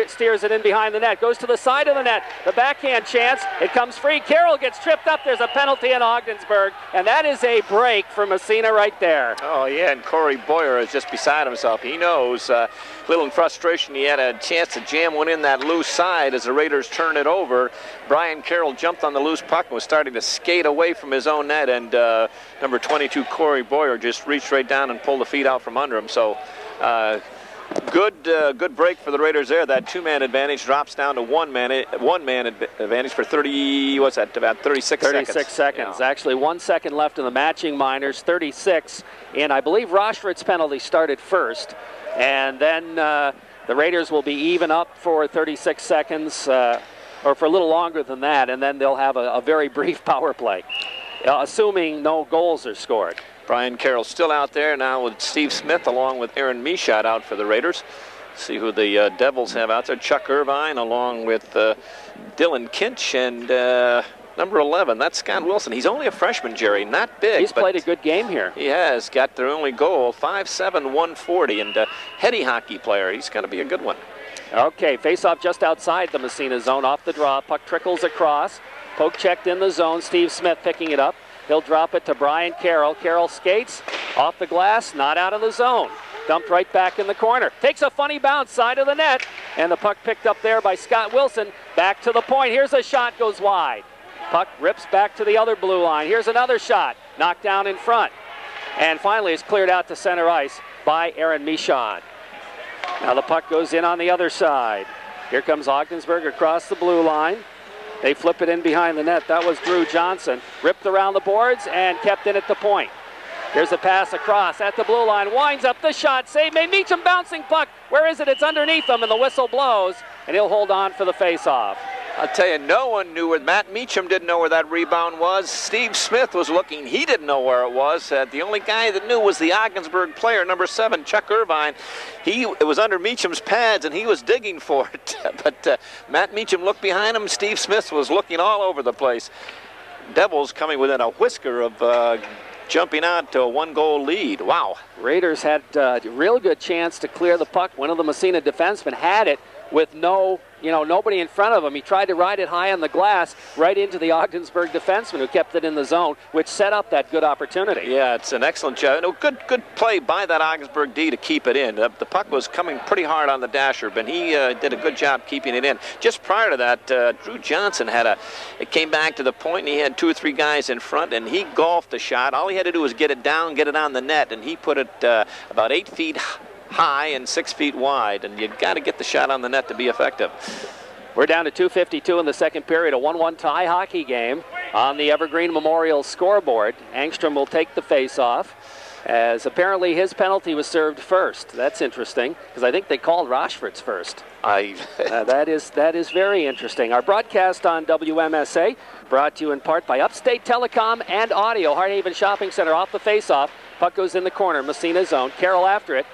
steers it in behind the net. Goes to the side of the net. The backhand chance. It comes free. Carroll gets tripped up. There's a penalty in Ogdensburg, and that is a break for Massena right there. Oh, yeah, and Corey Boyer is just beside himself. He knows, a little in frustration, he had a chance to jam one in that loose side as the Raiders turn it over. Brian Carroll jumped on the loose puck and was starting to skate away from his own net, and number 22, Corey Boyer, just reached right down and pulled the feet out from under him. So, good break for the Raiders there. That two-man advantage drops down to one-man advantage for 36 seconds. 36 seconds. Yeah. Actually, 1 second left in the matching minors, 36. And I believe Rochford's penalty started first. And then the Raiders will be even up for 36 seconds, or for a little longer than that. And then they'll have a very brief power play, assuming no goals are scored. Brian Carroll still out there now with Steve Smith along with Aaron Michaud out for the Raiders. See who the Devils have out there. Chuck Irvine along with Dylan Kinch and number 11. That's Scott Wilson. He's only a freshman, Jerry. Not big. He's played a good game here. He has got their only goal, 5'7", 140, and heady hockey player. He's going to be a good one. Okay, face-off just outside the Massena zone. Off the draw. Puck trickles across. Poke checked in the zone. Steve Smith picking it up. He'll drop it to Brian Carroll. Carroll skates off the glass, not out of the zone. Dumped right back in the corner. Takes a funny bounce, side of the net, and the puck picked up there by Scott Wilson. Back to the point. Here's a shot, goes wide. Puck rips back to the other blue line. Here's another shot, knocked down in front. And finally it's cleared out to center ice by Aaron Michaud. Now the puck goes in on the other side. Here comes Ogdensburg across the blue line. They flip it in behind the net. That was Drew Johnson. Ripped around the boards and kept in at the point. Here's a pass across at the blue line. Winds up the shot. Save made. Meacham bouncing puck. Where is it? It's underneath him, and the whistle blows, and he'll hold on for the face-off. I'll tell you, no one knew where Matt Meacham didn't know where that rebound was. Steve Smith was looking. He didn't know where it was. The only guy that knew was the Ogdensburg player, number 7, Chuck Irvine. It was under Meacham's pads, and he was digging for it. But Matt Meacham looked behind him. Steve Smith was looking all over the place. Devils coming within a whisker of jumping out to a 1-goal lead. Wow. Raiders had a real good chance to clear the puck. One of the Massena defensemen had it with nobody in front of him. He tried to ride it high on the glass right into the Ogdensburg defenseman who kept it in the zone, which set up that good opportunity. Yeah, it's an excellent job. Good play by that Ogdensburg D to keep it in. The puck was coming pretty hard on the dasher, but he did a good job keeping it in. Just prior to that, Drew Johnson it came back to the point, and he had 2 or 3 guys in front, and he golfed the shot. All he had to do was get it down, get it on the net, and he put it about 8 feet high and 6 feet wide, and you've got to get the shot on the net to be effective. We're down to 2:52 in the second period, a 1-1 tie hockey game on the Evergreen Memorial scoreboard. Angstrom will take the face-off, as apparently his penalty was served first. That's interesting, because I think they called Rochford's first. That is very interesting. Our broadcast on WMSA brought to you in part by Upstate Telecom and Audio. Hardhaven Shopping Center off the face-off. Puck goes in the corner, Massena zone. Carroll after it.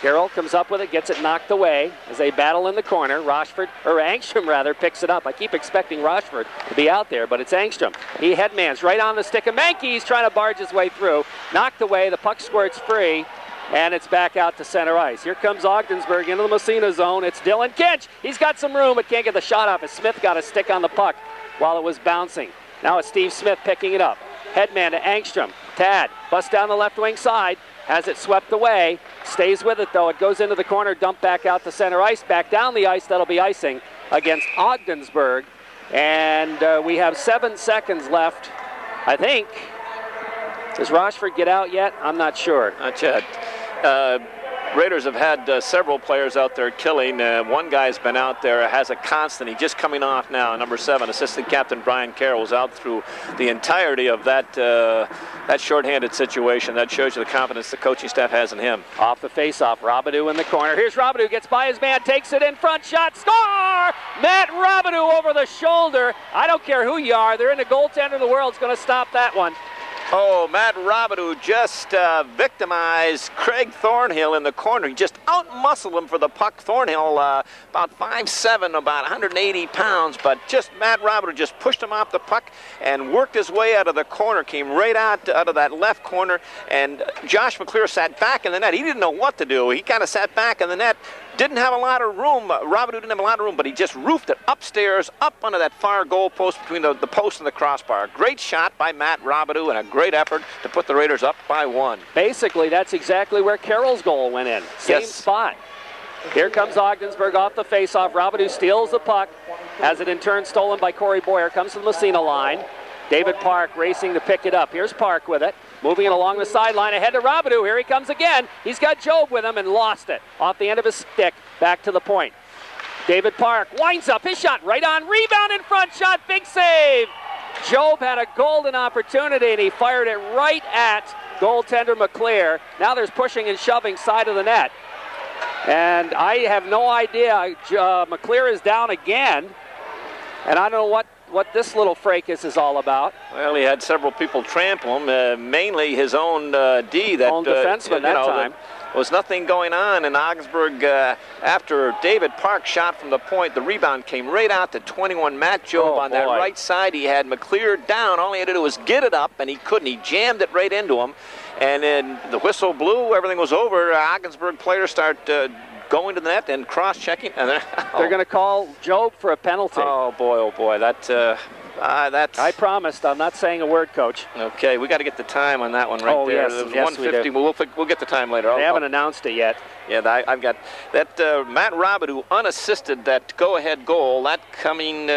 Carroll comes up with it, gets it knocked away as they battle in the corner. Angstrom picks it up. I keep expecting Rochford to be out there, but it's Angstrom. He headmans right on the stick of Mankey. He's trying to barge his way through. Knocked away, the puck squirts free, and it's back out to center ice. Here comes Ogdensburg into the Massena zone. It's Dylan Kinch. He's got some room, but can't get the shot off as Smith got a stick on the puck while it was bouncing. Now it's Steve Smith picking it up. Headman to Angstrom. Tad busts down the left wing side, has it swept away, stays with it though. It goes into the corner, dumped back out to center ice, back down the ice. That'll be icing against Ogdensburg. And we have 7 seconds left, I think. Does Rochford get out yet? I'm not sure. Not yet. Raiders have had several players out there killing. One guy's been out there, has a constant. He's just coming off now. Number 7, assistant captain Brian Carroll was out through the entirety of that shorthanded situation. That shows you the confidence the coaching staff has in him. Off the faceoff, Robidoux in the corner. Here's Robidoux, gets by his man, takes it in front, shot, score! Matt Robidoux over the shoulder. I don't care who you are. There ain't a goaltender in the world that's going to stop that one. Oh, Matt Robidoux just victimized Craig Thornhill in the corner. He just out-muscled him for the puck. Thornhill, about 5'7", about 180 pounds, but just Matt Robidoux just pushed him off the puck and worked his way out of the corner, came right out of that left corner, and Josh McClear sat back in the net. He didn't know what to do. He kind of sat back in the net. Didn't have a lot of room. Robidoux didn't have a lot of room, but he just roofed it upstairs, up under that far goal post between the post and the crossbar. Great shot by Matt Robidoux and a great effort to put the Raiders up by 1. Basically, that's exactly where Carroll's goal went in. Same spot. Here comes Ogdensburg off the faceoff. Robidoux steals the puck, has it in turn stolen by Corey Boyer. Comes to the Massena line. David Park racing to pick it up. Here's Park with it. Moving it along the sideline ahead to Robidoux. Here he comes again. He's got Job with him and lost it. Off the end of his stick, back to the point. David Park winds up his shot right on. Rebound in front, shot, big save. Job had a golden opportunity and he fired it right at goaltender McClear. Now there's pushing and shoving side of the net. And I have no idea. McClear is down again. And I don't know what this little fracas is all about. Well, he had several people trample him, mainly his own D. That own defenseman that time. There was nothing going on in Augsburg after David Park shot from the point. The rebound came right out to 21. Matt Job on that right side. He had McClear down. All he had to do was get it up, and he couldn't. He jammed it right into him. And then the whistle blew. Everything was over. Augsburg players start going to the net and cross-checking. And they're going to call Job for a penalty. Oh, boy. That's... I promised. I'm not saying a word, Coach. Okay, we got to get the time on that one right there. Yes, 150. We do. We'll get the time later. They haven't announced it yet. Yeah, I've got that Matt Robidoux unassisted that go-ahead goal. That coming.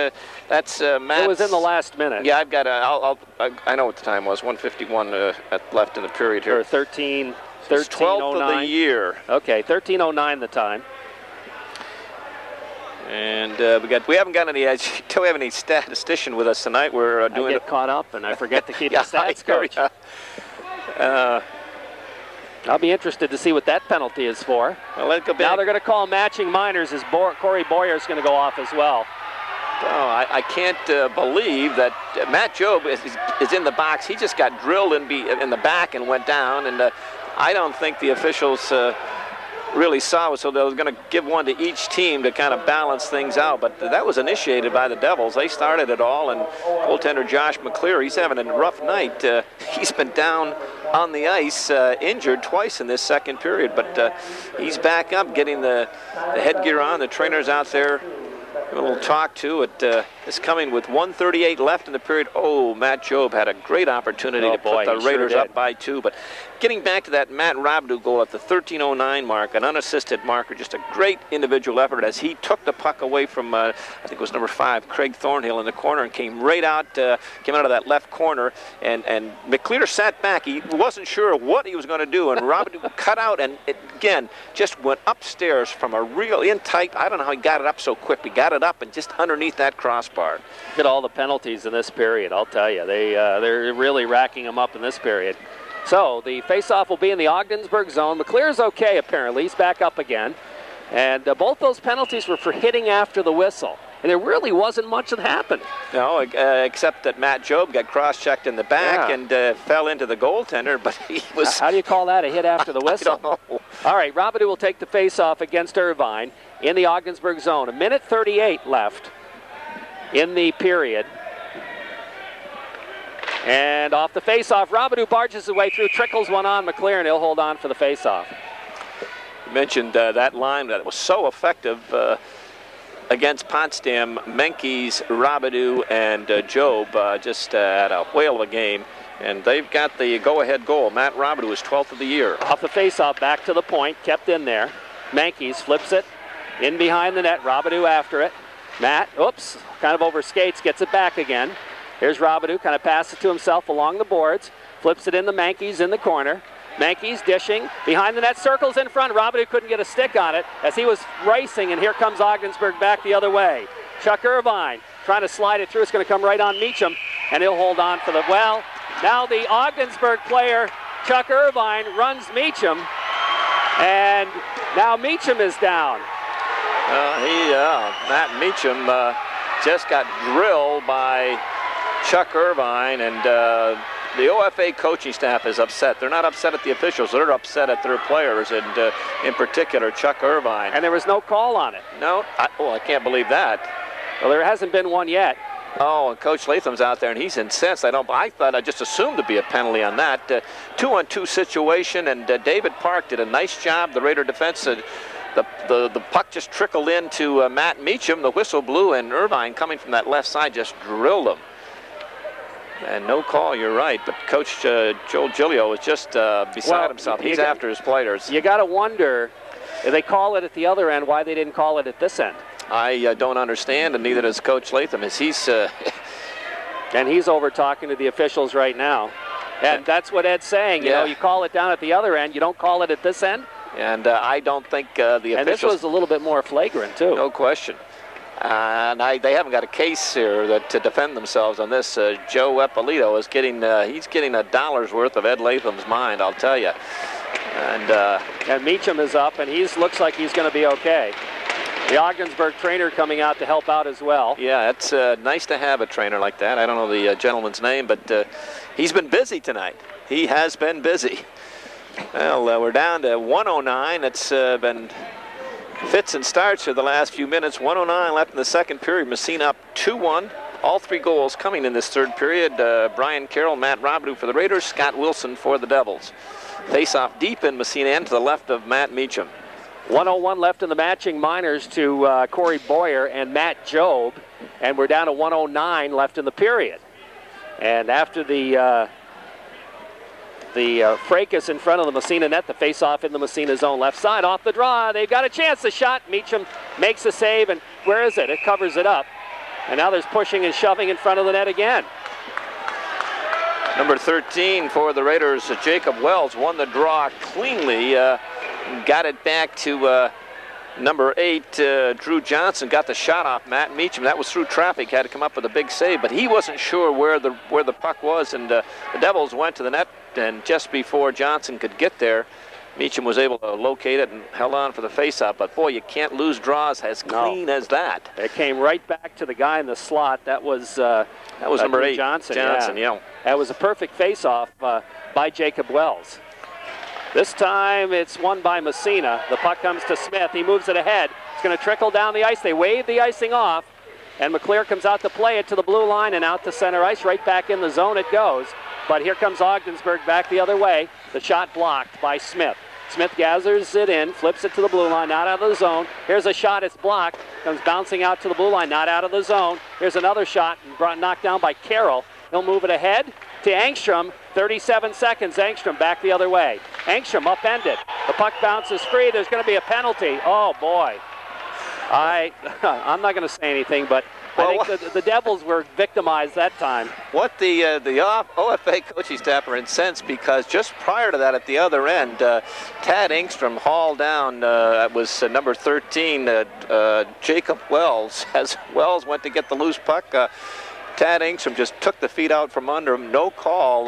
That's Matt. It was in the last minute. Yeah, I've got. I know what the time was. 151 left in the period here. Or 13. 12th of the year. Okay, 13:09 the time. And we haven't got any. Don't we have any statistician with us tonight? We're doing. I get caught up and I forget to keep the stats, Coach. I'll be interested to see what that penalty is for. Well, let it go back. Now they're going to call matching minors as Corey Boyer is going to go off as well. Oh, I can't believe that Matt Job is in the box. He just got drilled in the back and went down. And I don't think the officials really saw it, so they were going to give one to each team to kind of balance things out. But that was initiated by the Devils. They started it all, and goaltender Josh McClear, he's having a rough night. He's been down on the ice, injured twice in this second period, but he's back up, getting the headgear on. The trainer's out there. A little talk to it. Is coming with 1:38 left in the period. Oh, Matt Job had a great opportunity to put the Raiders up by 2. But getting back to that Matt Robidoux goal at the 13:09 mark, an unassisted marker, just a great individual effort as he took the puck away from, I think it was number 5, Craig Thornhill in the corner, and came right out, came out of that left corner. And McClear sat back. He wasn't sure what he was going to do, and Robidoux cut out, and it, again, just went upstairs from a real in-tight. I don't know how he got it up so quick. He got it up and just underneath that crossbar. Look at all the penalties in this period, I'll tell you. They're really racking them up in this period. So the faceoff will be in the Ogdensburg zone. McClear's okay, apparently. He's back up again. And both those penalties were for hitting after the whistle. And there really wasn't much that happened. No, except that Matt Job got cross-checked in the back and fell into the goaltender, but he was... How do you call that, a hit after the whistle? I don't know. All right, Robidoux will take the faceoff against Irvine in the Ogdensburg zone. 1:38 left in the period. And off the faceoff, Robidoux barges his way through, trickles one on McClear, and he'll hold on for the faceoff. You mentioned that line that was so effective against Potsdam. Menkes, Robidoux, and Job just had a whale of a game. And they've got the go-ahead goal. Matt Robidoux is 12th of the year. Off the face-off, back to the point, kept in there. Mankies flips it in behind the net. Robidoux after it. Matt, oops, kind of over skates, gets it back again. Here's Robidoux, kind of passes it to himself along the boards. Flips it in the Mankies in the corner. Mankies dishing behind the net, circles in front. Robidoux couldn't get a stick on it as he was racing, and here comes Ogdensburg back the other way. Chuck Irvine trying to slide it through. It's going to come right on Meacham, and he'll hold on for the, well, now the Ogdensburg player, Chuck Irvine, runs Meacham, and now Meacham is down. Matt Meacham just got drilled by Chuck Irvine, and the OFA coaching staff is upset. They're not upset at the officials. They're upset at their players, and in particular, Chuck Irvine. And there was no call on it. No? I can't believe that. Well, there hasn't been one yet. Oh, and Coach Latham's out there, and he's incensed. I just assumed to be a penalty on that. 2-on-2 situation, and David Park did a nice job. The Raider defense, the puck just trickled into Matt Meacham. The whistle blew, and Irvine, coming from that left side, just drilled him. And no call, you're right. But Coach Joe Giglio is just beside himself. He's after his players. You got to wonder, if they call it at the other end, why they didn't call it at this end. I don't understand, and neither does Coach Latham. And he's over talking to the officials right now. And that's what Ed's saying. You know, you call it down at the other end. You don't call it at this end. And I don't think the officials... And this was a little bit more flagrant, too. No question. And they haven't got a case here to defend themselves on this. Joe Eppolito is getting he's getting $1 worth of Ed Latham's mind, I'll tell you. And Meacham is up, and looks like he's going to be okay. The Ogdensburg trainer coming out to help out as well. Yeah, it's nice to have a trainer like that. I don't know the gentleman's name, but he's been busy tonight. He has been busy. Well, we're down to 109. It's been fits and starts for the last few minutes. 109 left in the second period. Massena up 2-1. All three goals coming in this third period. Brian Carroll, Matt Robidoux for the Raiders, Scott Wilson for the Devils. Face-off deep in Massena end to the left of Matt Meacham. 101 left in the matching minors to Corey Boyer and Matt Job, and we're down to 109 left in the period. And after the fracas in front of the Massena net, the face-off in the Massena zone left side, off the draw, they've got a chance. The shot, Meacham makes a save, and where is it? It covers it up. And now there's pushing and shoving in front of the net again. Number 13 for the Raiders, Jacob Wells, won the draw cleanly. Got it back to number 8, Drew Johnson. Got the shot off Matt Meacham. That was through traffic. Had to come up with a big save, but he wasn't sure where the puck was. And the Devils went to the net, and just before Johnson could get there, Meacham was able to locate it and held on for the faceoff. But boy, you can't lose draws as clean as that. It came right back to the guy in the slot. That was number 8, Johnson. Yeah. That was a perfect faceoff by Jacob Wells. This time it's won by Massena. The puck comes to Smith. He moves it ahead. It's going to trickle down the ice. They wave the icing off, and McClear comes out to play it to the blue line and out to center ice. Right back in the zone it goes. But here comes Ogdensburg back the other way. The shot blocked by Smith. Smith gathers it in, flips it to the blue line, not out of the zone. Here's a shot, it's blocked. Comes bouncing out to the blue line, not out of the zone. Here's another shot, knocked down by Carroll. He'll move it ahead to Engstrom. 37 seconds, Engstrom back the other way. Engstrom upended. The puck bounces free. There's going to be a penalty. Oh, boy. I'm not going to say anything, but I think the Devils were victimized that time. What the OFA coaching staff are incensed because just prior to that at the other end, Tad Engstrom hauled down, was number 13, Jacob Wells. As Wells went to get the loose puck, Tad Engstrom just took the feet out from under him. No call.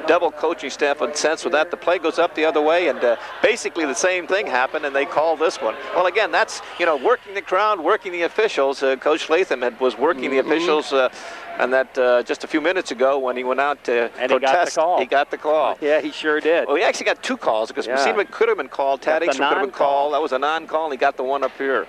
Devil coaching staff incensed with that. The play goes up the other way, and basically the same thing happened, and they call this one. Well, again, that's, working the crowd, working the officials. Coach Latham was working the officials, and that just a few minutes ago when he went out to protest, he got the call. Yeah, he sure did. Well, he actually got 2 calls because Massena could have been called. Tad Engstrom could have been called. That was a non-call, and he got the one up here.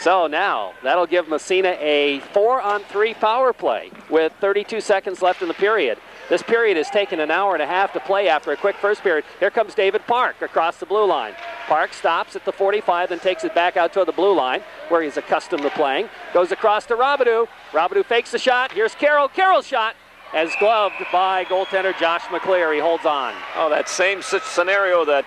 So now, that'll give Massena a 4-on-3 power play with 32 seconds left in the period. This period has taken an hour and a half to play after a quick first period. Here comes David Park across the blue line. Park stops at the 45, then takes it back out toward the blue line, where he's accustomed to playing. Goes across to Robidoux. Robidoux fakes the shot. Here's Carroll. Carroll's shot. as gloved by goaltender Josh McClear. He holds on. Oh, that same scenario that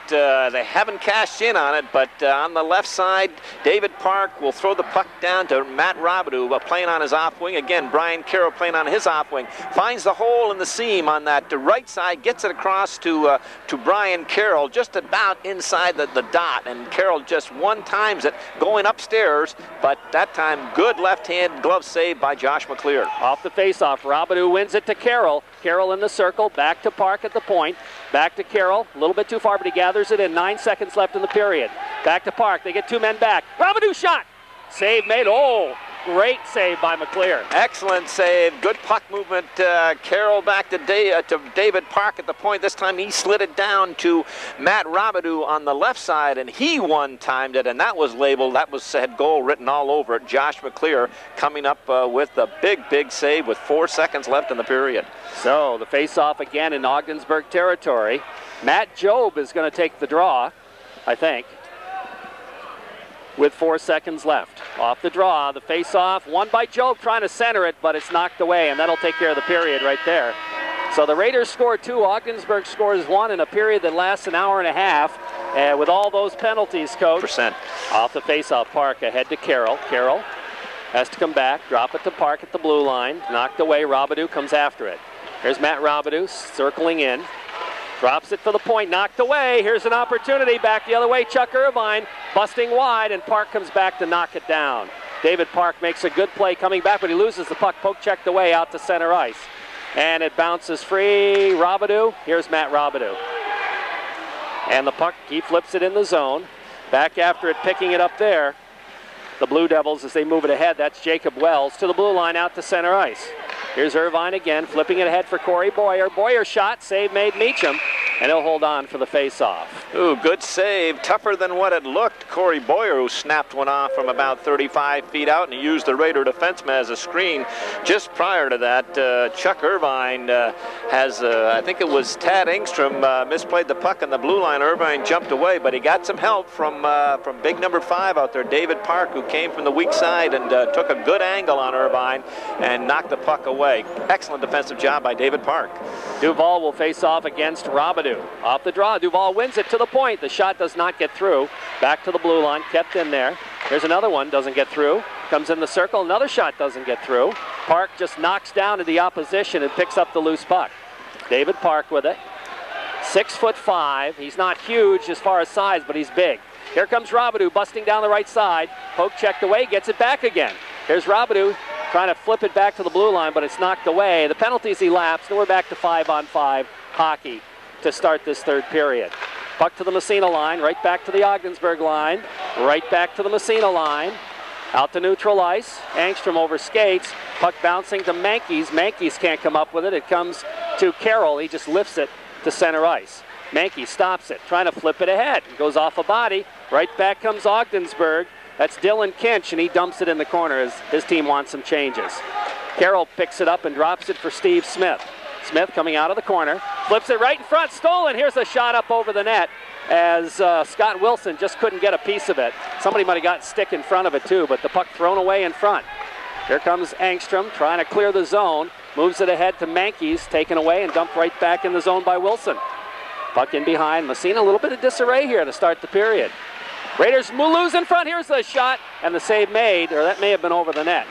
they haven't cashed in on it, but on the left side, David Park will throw the puck down to Matt Robidoux, playing on his off wing. Again, Brian Carroll playing on his off wing. Finds the hole in the seam on that right side, gets it across to Brian Carroll, just about inside the dot, and Carroll just one times it, going upstairs, but that time good left-hand glove save by Josh McClear. Off the face-off, Robidoux wins it to Carroll. Carroll in the circle, back to Park at the point. Back to Carroll, a little bit too far, but he gathers it in. 9 seconds left in the period. Back to Park, they get 2 men back. Robidoux shot! Save made, oh! Great save by McClear. Excellent save. Good puck movement. Carroll back to David Park at the point. This time he slid it down to Matt Robidoux on the left side, and he one-timed it, and that was labeled. That had goal written all over it. Josh McClear coming up with a big save with 4 seconds left in the period. So the face-off again in Ogdensburg territory. Matt Job is going to take the draw, I think, with 4 seconds left. Off the draw, the face-off, won by Job, trying to center it, but it's knocked away, and that'll take care of the period right there. So the Raiders score 2, Ogdensburg scores 1 in a period that lasts an hour and a half, with all those penalties, Coach. Off the face-off, Park ahead to Carroll. Carroll has to come back, drop it to Park at the blue line, knocked away, Robidoux comes after it. Here's Matt Robidoux circling in. Drops it for the point, knocked away. Here's an opportunity back the other way. Chuck Irvine busting wide, and Park comes back to knock it down. David Park makes a good play coming back, but he loses the puck, poke checked away out to center ice. And it bounces free. Robidoux, here's Matt Robidoux. And the puck, he flips it in the zone. Back after it, picking it up there. The Blue Devils, as they move it ahead, that's Jacob Wells to the blue line out to center ice. Here's Irvine again, flipping it ahead for Corey Boyer. Boyer shot, save made Meacham, and he'll hold on for the face-off. Ooh, good save. Tougher than what it looked. Corey Boyer, who snapped one off from about 35 feet out, and he used the Raider defenseman as a screen. Just prior to that, Chuck Irvine has, I think it was Tad Engstrom, misplayed the puck on the blue line. Irvine jumped away, but he got some help from big number 5 out there, David Park, who came from the weak side and took a good angle on Irvine and knocked the puck away. Excellent defensive job by David Park. Duval will face off against Robidoux. Off the draw, Duval wins it to the point. The shot does not get through. Back to the blue line, kept in there. Here's another one, doesn't get through. Comes in the circle, another shot doesn't get through. Park just knocks down to the opposition and picks up the loose puck. David Park with it. 6'5". He's not huge as far as size, but he's big. Here comes Robidoux busting down the right side. Poke checked away, gets it back again. Here's Robidoux trying to flip it back to the blue line, but it's knocked away. The penalties elapsed, and we're back to 5-on-5 hockey to start this third period. Puck to the Massena line, right back to the Ogdensburg line, right back to the Massena line. Out to neutral ice. Angstrom over skates. Puck bouncing to Mankies. Mankies can't come up with it. It comes to Carroll. He just lifts it to center ice. Mankies stops it, trying to flip it ahead. It goes off a body. Right back comes Ogdensburg. That's Dylan Kinch, and he dumps it in the corner as his team wants some changes. Carroll picks it up and drops it for Steve Smith. Smith coming out of the corner, flips it right in front, stolen. Here's a shot up over the net as Scott Wilson just couldn't get a piece of it. Somebody might have got stick in front of it too, but the puck thrown away in front. Here comes Angstrom trying to clear the zone, moves it ahead to Mankies, taken away and dumped right back in the zone by Wilson. Puck in behind. Massena, a little bit of disarray here to start the period. Raiders lose in front. Here's the shot, and the save made, or that may have been over the net.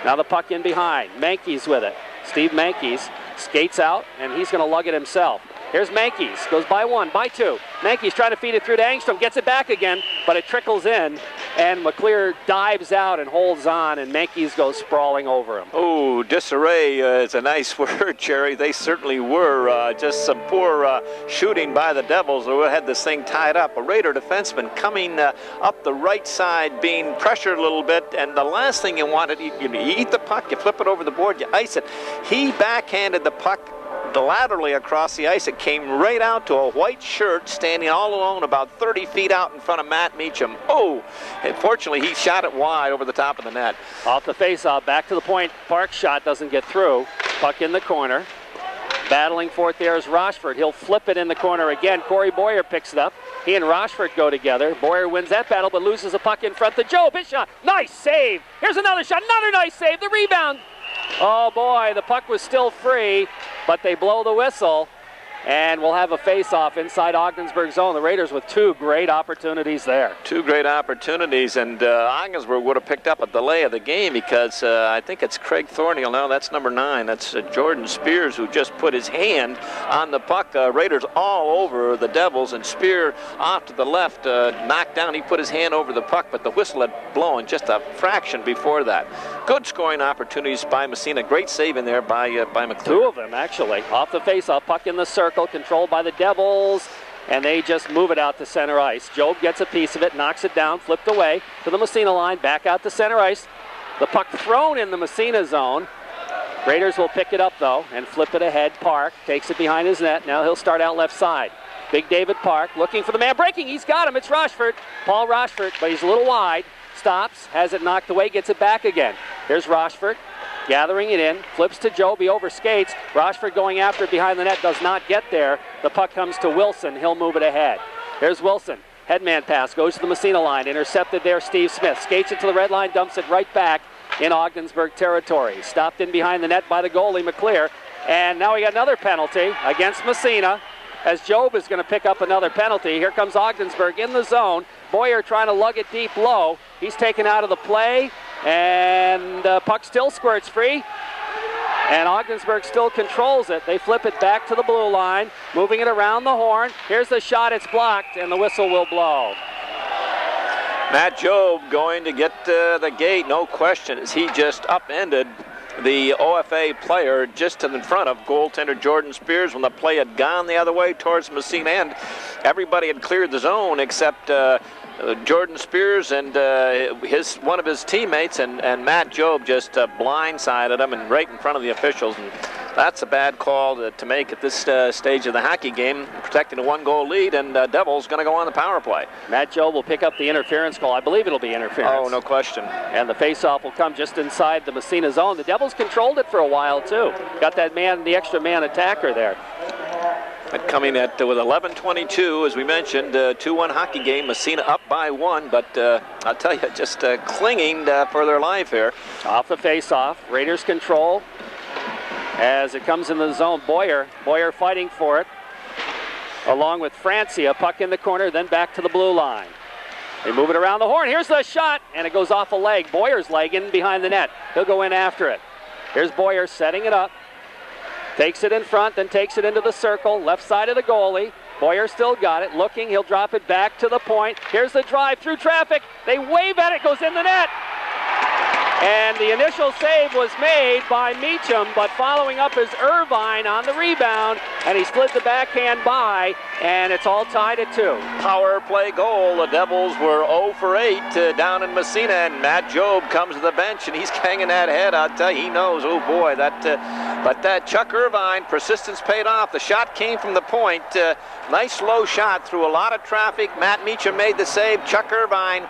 Now the puck in behind. Mankies with it. Steve Mankies skates out, and he's going to lug it himself. Here's Mankies. Goes by one, by two. Mankies trying to feed it through to Angstrom. Gets it back again, but it trickles in, and McClear dives out and holds on, and Mankies goes sprawling over him. Oh, disarray is a nice word, Jerry. They certainly were. Just some poor shooting by the Devils who had this thing tied up. A Raider defenseman coming up the right side, being pressured a little bit, and the last thing you wanted, you eat the puck, you flip it over the board, you ice it. He backhanded the puck laterally across the ice. It came right out to a white shirt standing all alone about 30 feet out in front of Matt Meacham. Oh, and fortunately he shot it wide over the top of the net. Off the face-off, back to the point. Park's shot doesn't get through. Puck in the corner. Battling for it there is Rochford. He'll flip it in the corner again. Corey Boyer picks it up. He and Rochford go together. Boyer wins that battle but loses a puck in front to Joe. His shot. Nice save. Here's another shot. Another nice save. The rebound. Oh boy, the puck was still free, but they blow the whistle. And we'll have a face-off inside Ogdensburg zone. The Raiders with two great opportunities there. Two great opportunities, and Ogdensburg would have picked up a delay of the game because I think it's Craig Thornhill. No, that's number 9. That's Jordan Spears who just put his hand on the puck. Raiders all over the Devils, and Spear off to the left, knocked down. He put his hand over the puck, but the whistle had blown just a fraction before that. Good scoring opportunities by Massena. Great save in there by McClure. Two of them, actually. Off the face-off, puck in the circle, controlled by the Devils, and they just move it out to center ice. Job gets a piece of it, knocks it down, flipped away to the Massena line, back out to center ice. The puck thrown in the Massena zone. Raiders will pick it up, though, and flip it ahead. Park takes it behind his net. Now he'll start out left side. Big David Park looking for the man breaking. He's got him. It's Rochford. Paul Rochford, but he's a little wide. Stops, has it knocked away, gets it back again. Here's Rochford. Gathering it in, flips to Joby, overskates. Rochford going after it behind the net, does not get there. The puck comes to Wilson. He'll move it ahead. Here's Wilson. Headman pass, goes to the Massena line. Intercepted there, Steve Smith. Skates it to the red line, dumps it right back in Ogdensburg territory. Stopped in behind the net by the goalie, McClear. And now we got another penalty against Massena, as Job is going to pick up another penalty. Here comes Ogdensburg in the zone. Boyer trying to lug it deep low. He's taken out of the play. And puck still squirts free, and Ogdensburg still controls it. They flip it back to the blue line, moving it around the horn. Here's the shot, it's blocked, and the whistle will blow. Matt Job going to get the gate, no question, as he just upended the OFA player just in front of goaltender Jordan Spears when the play had gone the other way towards Massena end. Everybody had cleared the zone except Jordan Spears and one of his teammates, and Matt Job just blindsided him and right in front of the officials. And that's a bad call to make at this stage of the hockey game, protecting a 1-goal lead, and Devils going to go on the power play. Matt Job will pick up the interference call. I believe it'll be interference. Oh, no question. And the face-off will come just inside the Massena zone. The Devils controlled it for a while, too. Got that man, the extra man attacker there. But coming at with 11:22, as we mentioned, 2-1 hockey game. Massena up by 1, but I'll tell you, just clinging for their life here. Off the face-off, Raiders control as it comes in the zone. Boyer fighting for it, along with Francia. Puck in the corner, then back to the blue line. They move it around the horn. Here's the shot, and it goes off a leg. Boyer's leg in behind the net. He'll go in after it. Here's Boyer setting it up. Takes it in front, then takes it into the circle, left side of the goalie. Boyer still got it, looking, he'll drop it back to the point. Here's the drive through traffic. They wave at it, goes in the net. And the initial save was made by Meacham, but following up is Irvine on the rebound, and he slid the backhand by, and it's all tied at 2. Power play goal. The Devils were 0 for 8 down in Massena, and Matt Job comes to the bench, and he's hanging that head. I'll tell you, he knows, oh boy, but that Chuck Irvine, persistence paid off. The shot came from the point. Nice low shot through a lot of traffic. Matt Meacham made the save. Chuck Irvine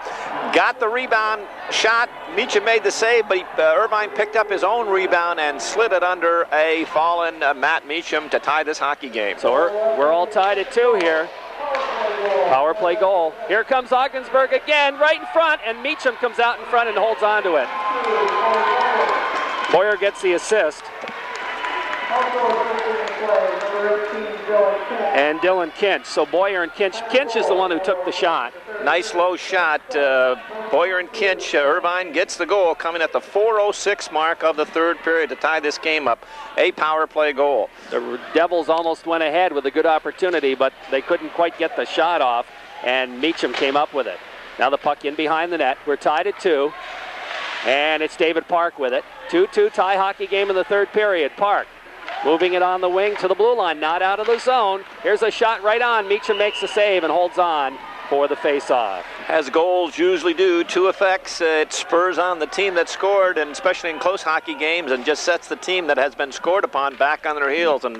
got the rebound shot. Meacham made the save, but Irvine picked up his own rebound and slid it under a fallen Matt Meacham to tie this hockey game. So we're all tied at 2 here. Power play goal. Here comes Ogdensburg again, right in front, and Meacham comes out in front and holds on to it. Boyer gets the assist. And Dylan Kinch. So Boyer and Kinch. Kinch is the one who took the shot. Nice low shot. Boyer and Kinch. Irvine gets the goal coming at the 4:06 mark of the third period to tie this game up. A power play goal. The Devils almost went ahead with a good opportunity, but they couldn't quite get the shot off, and Meacham came up with it. Now the puck in behind the net. We're tied at 2, and it's David Park with it. 2-2 tie hockey game in the third period. Park moving it on the wing to the blue line, not out of the zone. Here's a shot right on. Meacham makes the save and holds on for the face-off. As goals usually do, 2 effects. It spurs on the team that scored, and especially in close hockey games, and just sets the team that has been scored upon back on their heels, and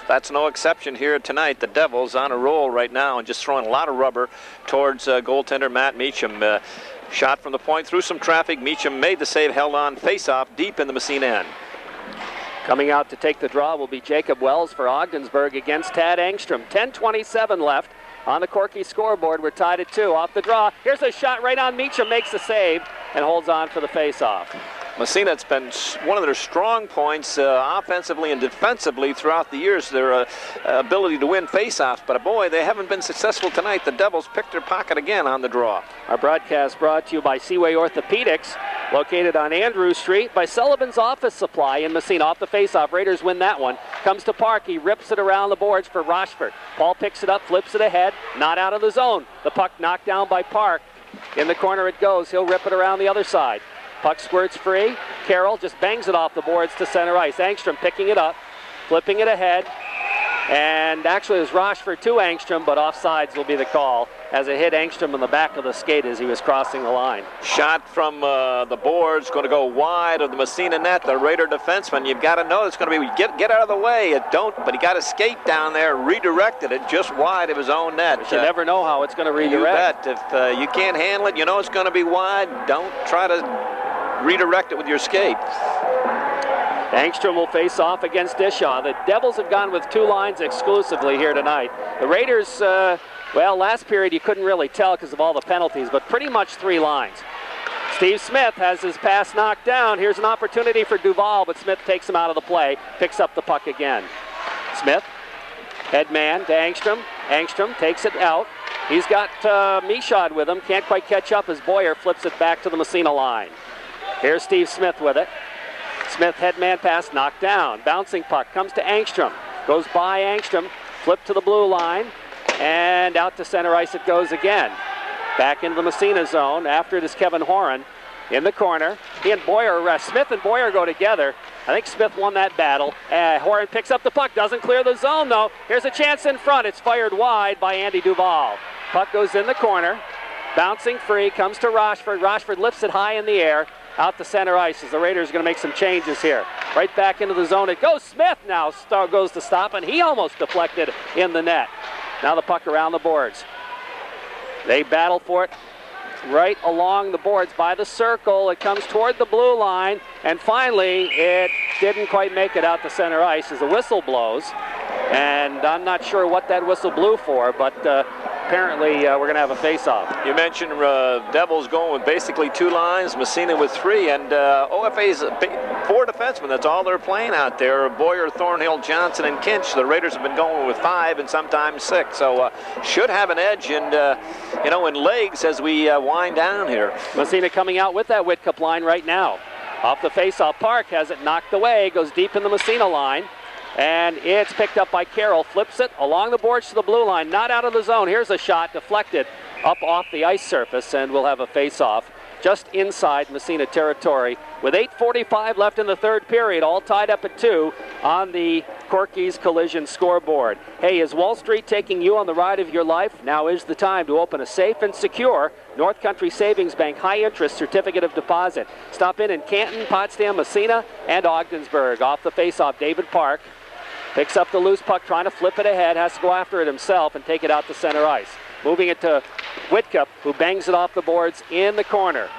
that's no exception here tonight. The Devils on a roll right now and just throwing a lot of rubber towards goaltender Matt Meacham. Shot from the point through some traffic. Meacham made the save, held on, face-off deep in the Massena end. Coming out to take the draw will be Jacob Wells for Ogdensburg against Tad Engstrom. 10:27 left on the Corky scoreboard. We're tied at 2. Off the draw. Here's a shot right on. Meacham makes the save and holds on for the face-off. Massena, it's been one of their strong points offensively and defensively throughout the years, their ability to win faceoffs. But boy, they haven't been successful tonight. The Devils picked their pocket again on the draw. Our broadcast brought to you by Seaway Orthopedics, located on Andrew Street, by Sullivan's Office Supply in Massena. Off the faceoff, Raiders win that one. Comes to Park, he rips it around the boards for Rochford. Paul picks it up, flips it ahead, not out of the zone. The puck knocked down by Park. In the corner it goes, he'll rip it around the other side. Puck squirts free. Carroll just bangs it off the boards to center ice. Angstrom picking it up, flipping it ahead. And actually it was Rochford to Angstrom, but offsides will be the call as it hit Angstrom in the back of the skate as he was crossing the line. Shot from the boards, going to go wide of the Massena net. The Raider defenseman, you've got to know it's going to be get out of the way. But he got to skate down there, redirected it just wide of his own net. You never know how it's going to redirect. You bet. If you can't handle it, you know it's going to be wide. Don't try to redirect it with your skate. Angstrom will face off against Dishaw. The Devils have gone with 2 lines exclusively here tonight. The Raiders, well, last period you couldn't really tell because of all the penalties, but pretty much 3 lines. Steve Smith has his pass knocked down. Here's an opportunity for Duval, but Smith takes him out of the play, picks up the puck again. Smith, head man to Angstrom. Angstrom takes it out. He's got Michaud with him. Can't quite catch up as Boyer flips it back to the Massena line. Here's Steve Smith with it. Smith headman pass knocked down. Bouncing puck comes to Angstrom. Goes by Angstrom. Flip to the blue line. And out to center ice it goes again. Back into the Massena zone. After it is Kevin Horan in the corner. He and Boyer, Smith and Boyer go together. I think Smith won that battle. Horan picks up the puck. Doesn't clear the zone though. Here's a chance in front. It's fired wide by Andy Duval. Puck goes in the corner. Bouncing free. Comes to Rochford. Rochford lifts it high in the air. Out to center ice as the Raiders are going to make some changes here. Right back into the zone it goes. Smith now goes to stop, and he almost deflected in the net. Now the puck around the boards. They battle for it right along the boards by the circle. It comes toward the blue line, and finally it didn't quite make it out to center ice as the whistle blows. And I'm not sure what that whistle blew for, but apparently we're going to have a face-off. You mentioned Devils going with basically 2 lines, Massena with 3, and OFA's 4 defensemen. That's all they're playing out there. Boyer, Thornhill, Johnson, and Kinch. The Raiders have been going with 5 and sometimes 6, so should have an edge in legs as we wind down here. Massena coming out with that Whitcup line right now. Off the face-off, Park has it knocked away, goes deep in the Massena line. And it's picked up by Carroll, flips it along the boards to the blue line, not out of the zone. Here's a shot deflected up off the ice surface, and we'll have a face-off just inside Massena territory with 8:45 left in the third period, all tied up at 2 on the Corky's Collision scoreboard. Hey, is Wall Street taking you on the ride of your life? Now is the time to open a safe and secure North Country Savings Bank high-interest certificate of deposit. Stop in Canton, Potsdam, Massena, and Ogdensburg. Off the face-off, David Park picks up the loose puck, trying to flip it ahead, has to go after it himself and take it out to center ice. Moving it to Whitcup, who bangs it off the boards in the corner.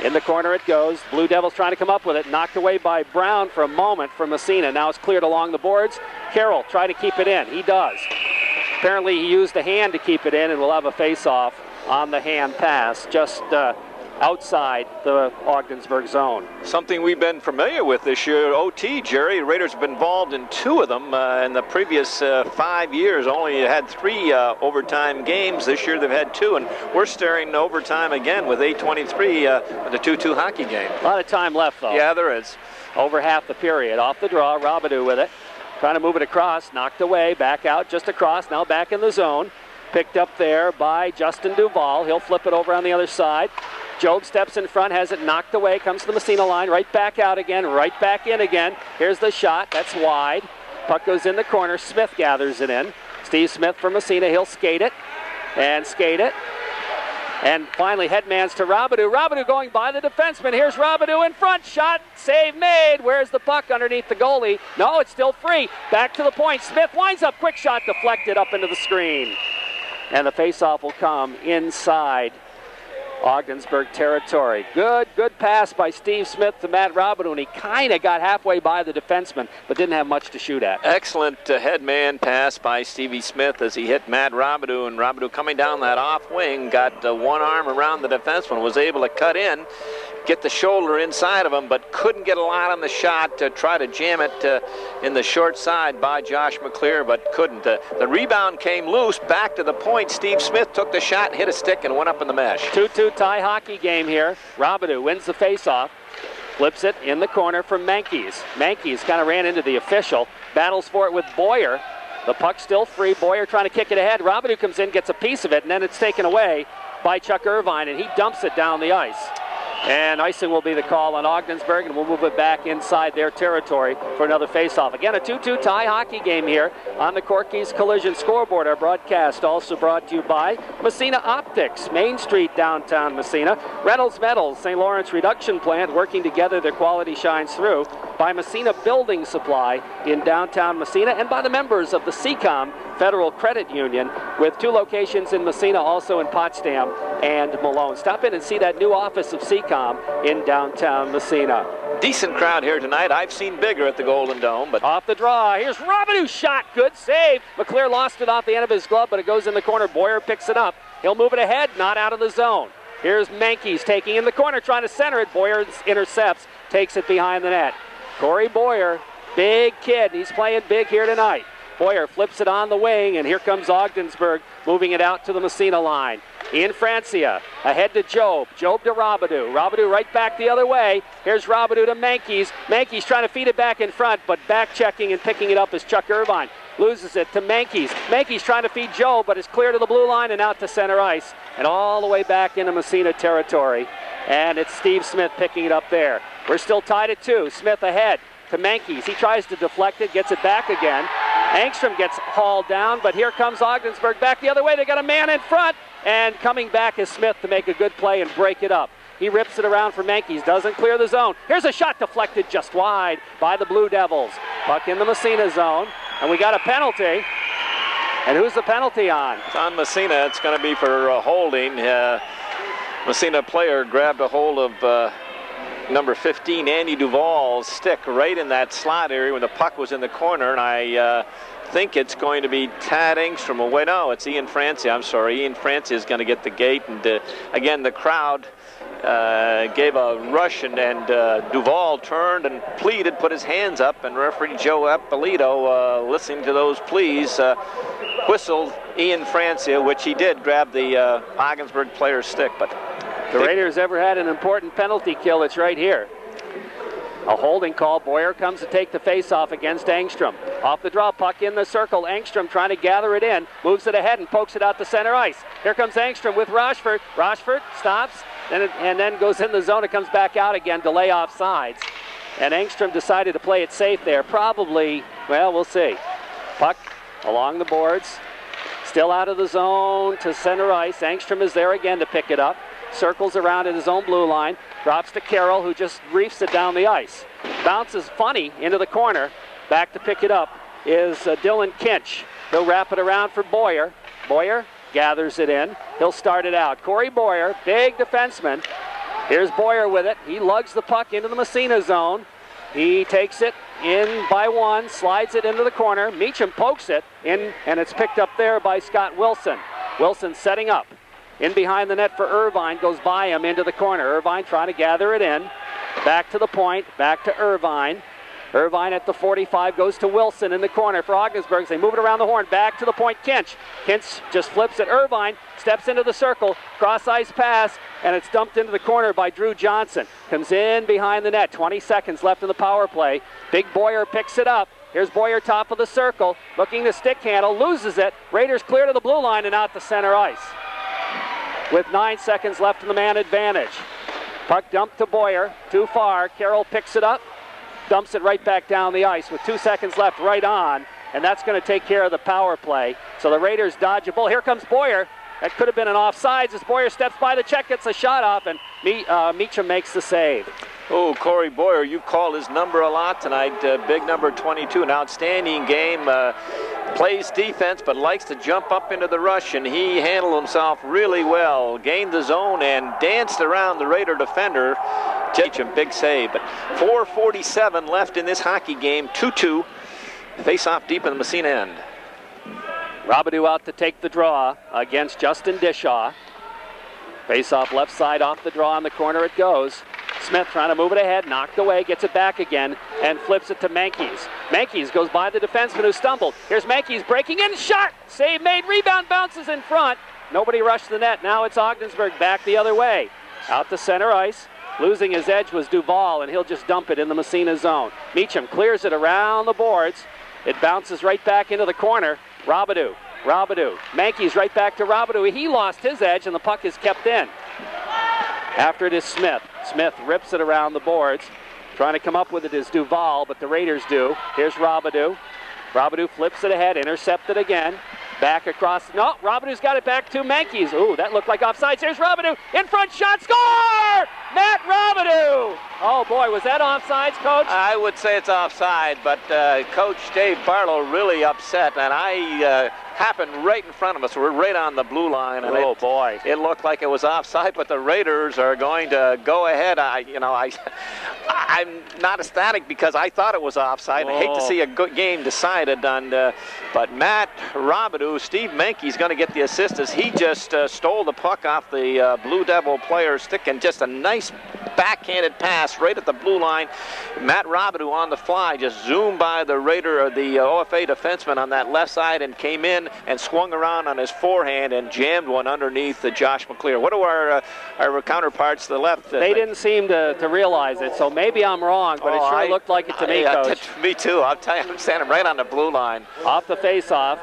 In the corner it goes. Blue Devils trying to come up with it. Knocked away by Brown for a moment from Massena. Now it's cleared along the boards. Carroll trying to keep it in. He does. Apparently he used a hand to keep it in, and we'll have a face-off on the hand pass just outside the Ogdensburg zone. Something we've been familiar with this year, OT, Jerry. The Raiders have been involved in 2 of them in the previous 5 years. Only had 3 overtime games. This year they've had 2, and we're staring overtime again with 8:23 with the 2-2 hockey game. A lot of time left, though. Yeah, there is. Over half the period. Off the draw, Robidoux with it. Trying to move it across, knocked away, back out, just across, now back in the zone. Picked up there by Justin Duval. He'll flip it over on the other side. Job steps in front, has it knocked away, comes to the Massena line, right back out again, right back in again. Here's the shot, that's wide. Puck goes in the corner, Smith gathers it in. Steve Smith from Massena, he'll skate it, and skate it. And finally, headmans to Robidoux. Robidoux going by the defenseman. Here's Robidoux in front, shot, save made. Where's the puck underneath the goalie? No, it's still free. Back to the point, Smith winds up, quick shot deflected up into the screen. And the faceoff will come inside Ogdensburg territory. Good pass by Steve Smith to Matt Robidoux, and he kind of got halfway by the defenseman, but didn't have much to shoot at. Excellent headman pass by Stevie Smith as he hit Matt Robidoux, and Robidoux coming down that off wing, got one arm around the defenseman, was able to cut in, get the shoulder inside of him, but couldn't get a lot on the shot to try to jam it in the short side by Josh McClear, but couldn't. The rebound came loose, back to the point. Steve Smith took the shot, hit a stick, and went up in the mesh. 2-2 tie hockey game here. Robidoux wins the faceoff, flips it in the corner for Mankies. Mankies kind of ran into the official, battles for it with Boyer. The puck still free. Boyer trying to kick it ahead. Robidoux comes in, gets a piece of it, and then it's taken away by Chuck Irvine, and he dumps it down the ice. And icing will be the call on Ogdensburg, and we'll move it back inside their territory for another faceoff. Again, a 2-2 tie hockey game here on the Corky's Collision scoreboard. Our broadcast also brought to you by Massena Optics, Main Street, downtown Massena. Reynolds Metals, St. Lawrence Reduction Plant, working together, their quality shines through. By Massena Building Supply in downtown Massena, and by the members of the CCOM Federal Credit Union, with 2 locations in Massena, also in Potsdam and Malone. Stop in and see that new office of CCOM in downtown Massena. Decent crowd here tonight. I've seen bigger at the Golden Dome, but off the draw, here's Robidoux shot, good save. McClear lost it off the end of his glove, but it goes in the corner. Boyer picks it up. He'll move it ahead, not out of the zone. Here's Mankies taking in the corner, trying to center it. Boyer intercepts, takes it behind the net. Corey Boyer, big kid, he's playing big here tonight. Boyer flips it on the wing, and here comes Ogdensburg moving it out to the Massena line. Ian Francia ahead to Job. Job to Robidoux. Robidoux right back the other way. Here's Robidoux to Mankies. Mankies trying to feed it back in front, but back checking and picking it up is Chuck Irvine. Loses it to Mankies. Mankies trying to feed Job, but it's clear to the blue line and out to center ice. And all the way back into Massena territory. And it's Steve Smith picking it up there. We're still tied at 2. Smith ahead to Mankies. He tries to deflect it, gets it back again. Angstrom gets hauled down, but here comes Ogdensburg back the other way. They got a man in front, and coming back is Smith to make a good play and break it up. He rips it around for Mankies, doesn't clear the zone. Here's a shot deflected just wide by the Blue Devils. Puck in the Massena zone, and we got a penalty. And who's the penalty on? It's on Massena. It's going to be for holding. Massena player grabbed a hold of number 15, Andy Duvall's stick right in that slot area when the puck was in the corner, and I think it's going to be Tad Engstrom away. No, it's Ian Francia. I'm sorry. Ian Francia is going to get the gate, and again, the crowd gave a rush, and Duvall turned and pleaded, put his hands up, and referee Joe Appolito, listening to those pleas, whistled Ian Francia, which he did grab the Ogdensburg player's stick, but the Raiders ever had an important penalty kill, it's right here. A holding call. Boyer comes to take the face-off against Angstrom. Off the draw, puck in the circle. Angstrom trying to gather it in. Moves it ahead and pokes it out to center ice. Here comes Angstrom with Rochford. Rochford stops and then goes in the zone. It comes back out again to lay off sides. And Angstrom decided to play it safe there. Probably, well, we'll see. Puck along the boards. Still out of the zone to center ice. Angstrom is there again to pick it up. Circles around in his own blue line, drops to Carroll, who just reefs it down the ice. Bounces funny into the corner. Back to pick it up is Dylan Kinch. He'll wrap it around for Boyer. Boyer gathers it in. He'll start it out. Corey Boyer, big defenseman. Here's Boyer with it. He lugs the puck into the Massena zone. He takes it in by one, slides it into the corner. Meacham pokes it in, and it's picked up there by Scott Wilson. Wilson setting up. In behind the net for Irvine, goes by him into the corner. Irvine trying to gather it in. Back to the point, back to Irvine. Irvine at the 45 goes to Wilson in the corner for Ogdensburg. They move it around the horn, back to the point, Kinch. Kinch just flips it. Irvine steps into the circle, cross-ice pass, and it's dumped into the corner by Drew Johnson. Comes in behind the net, 20 seconds left in the power play. Big Boyer picks it up. Here's Boyer, top of the circle, looking to stick handle, loses it. Raiders clear to the blue line and out to center ice. With 9 seconds left in the man advantage. Puck dumped to Boyer, too far. Carroll picks it up, dumps it right back down the ice with 2 seconds left right on, and that's going to take care of the power play. So the Raiders dodge a bull. Here comes Boyer. That could have been an offsides as Boyer steps by the check, gets a shot off, and Meacham makes the save. Oh, Corey Boyer, you call his number a lot tonight. Big number 22, an outstanding game. Plays defense, but likes to jump up into the rush, and he handled himself really well. Gained the zone and danced around the Raider defender. Meacham, big save. But 4:47 left in this hockey game. 2-2. Face-off deep in the Massena end. Robidoux out to take the draw against Justin Dishaw. Face-off left side off the draw in the corner it goes. Smith trying to move it ahead, knocked away, gets it back again, and flips it to Menkes. Menkes goes by the defenseman who stumbled. Here's Menkes breaking in, shot! Save made, rebound bounces in front. Nobody rushed the net. Now it's Ogdensburg back the other way. Out to center ice. Losing his edge was Duval, and he'll just dump it in the Massena zone. Meacham clears it around the boards. It bounces right back into the corner. Robidoux. Menkes right back to Robidoux. He lost his edge, and the puck is kept in. After it is Smith. Smith rips it around the boards. Trying to come up with it is Duval, but the Raiders do. Here's Robidoux. Robidoux flips it ahead, intercepted again. Back across. No, Robidoux's got it back to Menkes. Ooh, that looked like offsides. Here's Robidoux. In front shot. Score! Matt Robidoux! Oh, boy, was that offsides, Coach? I would say it's offside, but Coach Dave Barlow really upset, and I happened right in front of us. We're right on the blue line, and boy, it looked like it was offside, but the Raiders are going to go ahead. I'm not ecstatic because I thought it was offside. I hate to see a good game decided on, but Matt Robidoux, Steve Menkes going to get the assist as he just stole the puck off the Blue Devil player's stick, and just a nice backhanded pass right at the blue line. Matt Robidoux on the fly just zoomed by the Raider or the OFA defenseman on that left side and came in and swung around on his forehand and jammed one underneath Josh McClear. What do our counterparts to the left they didn't seem to realize it, so maybe I'm wrong, but it sure looked like it to me, Coach. Me too. I'll tell you, I'm standing right on the blue line. Off the face-off,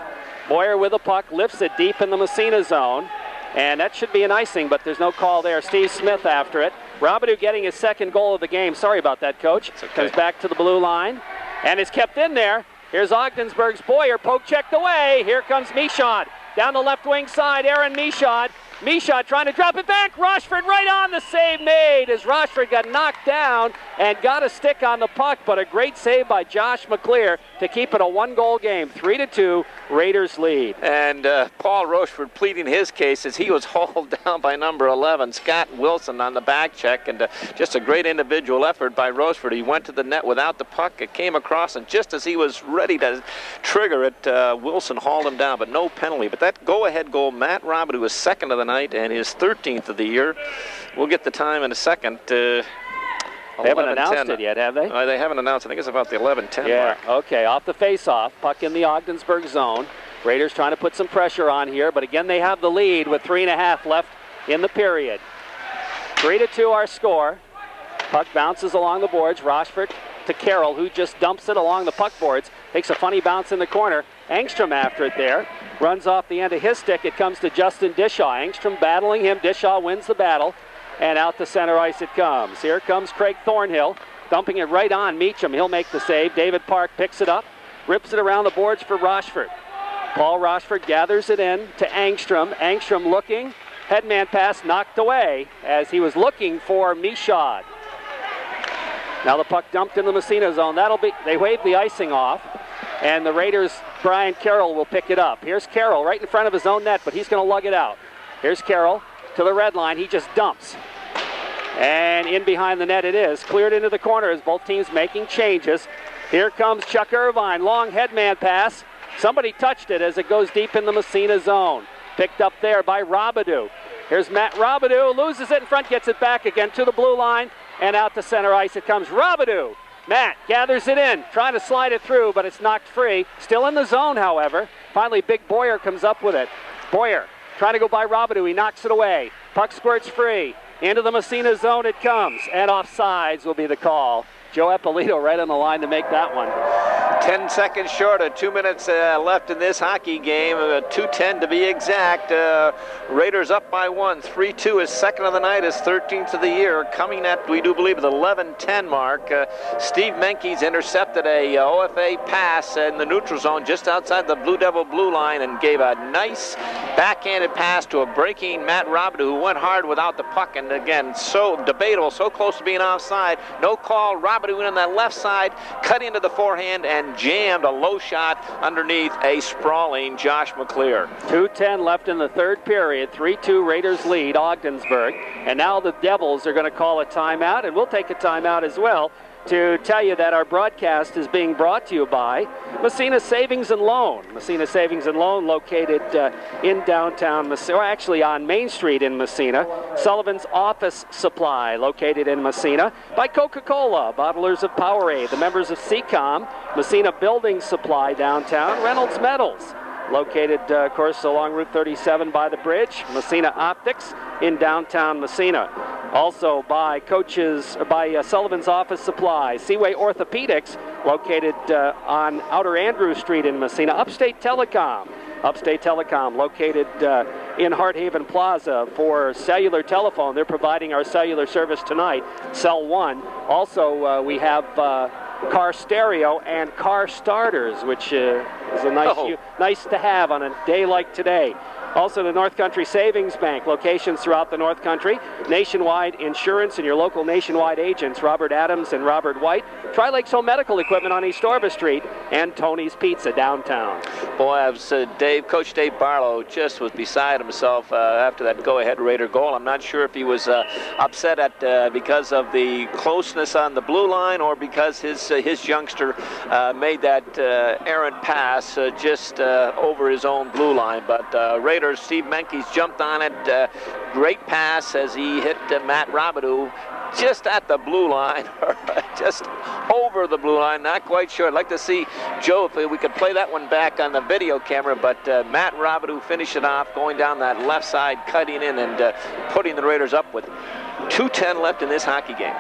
Boyer with the puck lifts it deep in the Massena zone, and that should be an icing, but there's no call there. Steve Smith after it. Robidoux getting his second goal of the game. Sorry about that, Coach. Okay. Comes back to the blue line, and is kept in there. Here's Ogdensburg's Boyer, poke checked away. Here comes Michaud. Down the left wing side, Aaron Michaud. Michaud trying to drop it back. Rochford right on the save made as Rochford got knocked down and got a stick on the puck, but a great save by Josh McClear to keep it a one-goal game. 3-2, Raiders lead. And Paul Rochford pleading his case as he was hauled down by number 11, Scott Wilson, on the back check, and just a great individual effort by Rochford. He went to the net without the puck. It came across, and just as he was ready to trigger it, Wilson hauled him down, but no penalty. But that go-ahead goal, Matt Robidoux was second of the night and his 13th of the year. We'll get the time in a second. They haven't announced it yet, have they? They haven't announced. I think it's about the 11:10 mark. Okay, off the face-off, puck in the Ogdensburg zone. Raiders trying to put some pressure on here, but again they have the lead with 3.5 left in the period. 3-2 our score. Puck bounces along the boards. Rochford to Carroll, who just dumps it along the puck boards. Takes a funny bounce in the corner. Angstrom after it there. Runs off the end of his stick. It comes to Justin Dishaw. Angstrom battling him. Dishaw wins the battle. And out to center ice it comes. Here comes Craig Thornhill. Dumping it right on Meacham. He'll make the save. David Park picks it up. Rips it around the boards for Rochford. Paul Rochford gathers it in to Angstrom. Angstrom looking. Headman pass knocked away as he was looking for Michaud. Now the puck dumped in the Massena zone. They wave the icing off. And the Raiders, Brian Carroll, will pick it up. Here's Carroll right in front of his own net, but he's going to lug it out. Here's Carroll to the red line. He just dumps. And in behind the net it is. Cleared into the corner as both teams making changes. Here comes Chuck Irvine. Long headman pass. Somebody touched it as it goes deep in the Massena zone. Picked up there by Robidoux. Here's Matt Robidoux. Loses it in front, gets it back again to the blue line. And out to center ice it comes. Robidoux. Matt gathers it in, trying to slide it through, but it's knocked free. Still in the zone, however. Finally, Big Boyer comes up with it. Boyer trying to go by Robidoux. He knocks it away. Puck squirts free. Into the Massena zone it comes. And offsides will be the call. Joe Eppolito right on the line to make that one. 10 seconds short of 2 minutes left in this hockey game. 2:10 to be exact. Raiders up by 1. 3-2 is second of the night, is 13th of the year. Coming at, we do believe, the 11:10 mark. Steve Menkes intercepted a OFA pass in the neutral zone just outside the Blue Devil blue line and gave a nice backhanded pass to a breaking Matt Robidoux, who went hard without the puck. And again, so debatable, so close to being offside. No call. Robidoux in on that left side, cut into the forehand and jammed a low shot underneath a sprawling Josh McClear. 2:10 left in the third period. 3-2 Raiders lead Ogdensburg. And now the Devils are going to call a timeout, and we'll take a timeout as well. to tell you that our broadcast is being brought to you by Massena Savings and Loan. Massena Savings and Loan located in downtown Massena, or actually on Main Street in Massena. Sullivan's Office Supply located in Massena. By Coca-Cola, bottlers of Powerade, the members of CCOM, Massena Building Supply downtown, Reynolds Metals, located, of course, along Route 37 by the bridge. Massena Optics in downtown Massena. Also by Sullivan's Office Supply. Seaway Orthopedics, located on Outer Andrew Street in Massena. Upstate Telecom. Upstate Telecom, located in Hearthaven Plaza for cellular telephone. They're providing our cellular service tonight, Cell 1. Also, we have car stereo and car starters, which is a nice to have on a day like today. Also, the North Country Savings Bank, locations throughout the North Country. Nationwide Insurance and your local Nationwide agents, Robert Adams and Robert White. Tri-Lakes Home Medical Equipment on East Orba Street, and Tony's Pizza downtown. Boy, I was, Coach Dave Barlow just was beside himself after that go-ahead Raider goal. I'm not sure if he was upset at because of the closeness on the blue line or because his youngster made that errant pass just over his own blue line. But Raiders, Steve Menkes jumped on it. Great pass as he hit Matt Robidoux just at the blue line, just over the blue line. Not quite sure. I'd like to see, Joe, if we could play that one back on the video camera, but Matt Robidoux finished it off, going down that left side, cutting in and putting the Raiders up with 2:10 left in this hockey game.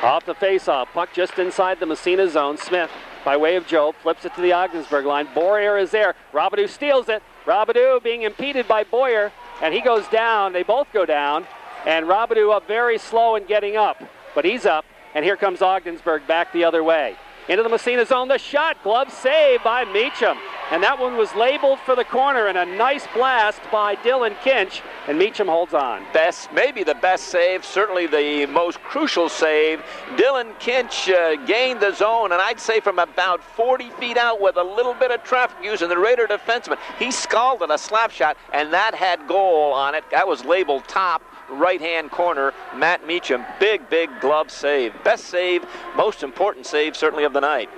Off the face-off, puck just inside the Massena zone. Smith, by way of Joe, flips it to the Ogdensburg line. Boyer is there. Robidoux steals it. Robidoux being impeded by Boyer, and he goes down. They both go down, and Robidoux up very slow in getting up, but he's up, and here comes Ogdensburg back the other way. Into the Massena zone, the shot, glove save by Meacham, and that one was labeled for the corner, and a nice blast by Dylan Kinch, and Meacham holds on. Maybe the best save, certainly the most crucial save. Dylan Kinch gained the zone, and I'd say from about 40 feet out with a little bit of traffic using the Raider defenseman. He scalded a slap shot, and that had goal on it. That was labeled top right-hand corner. Matt Meacham, big glove save. Best save, most important save certainly of the night.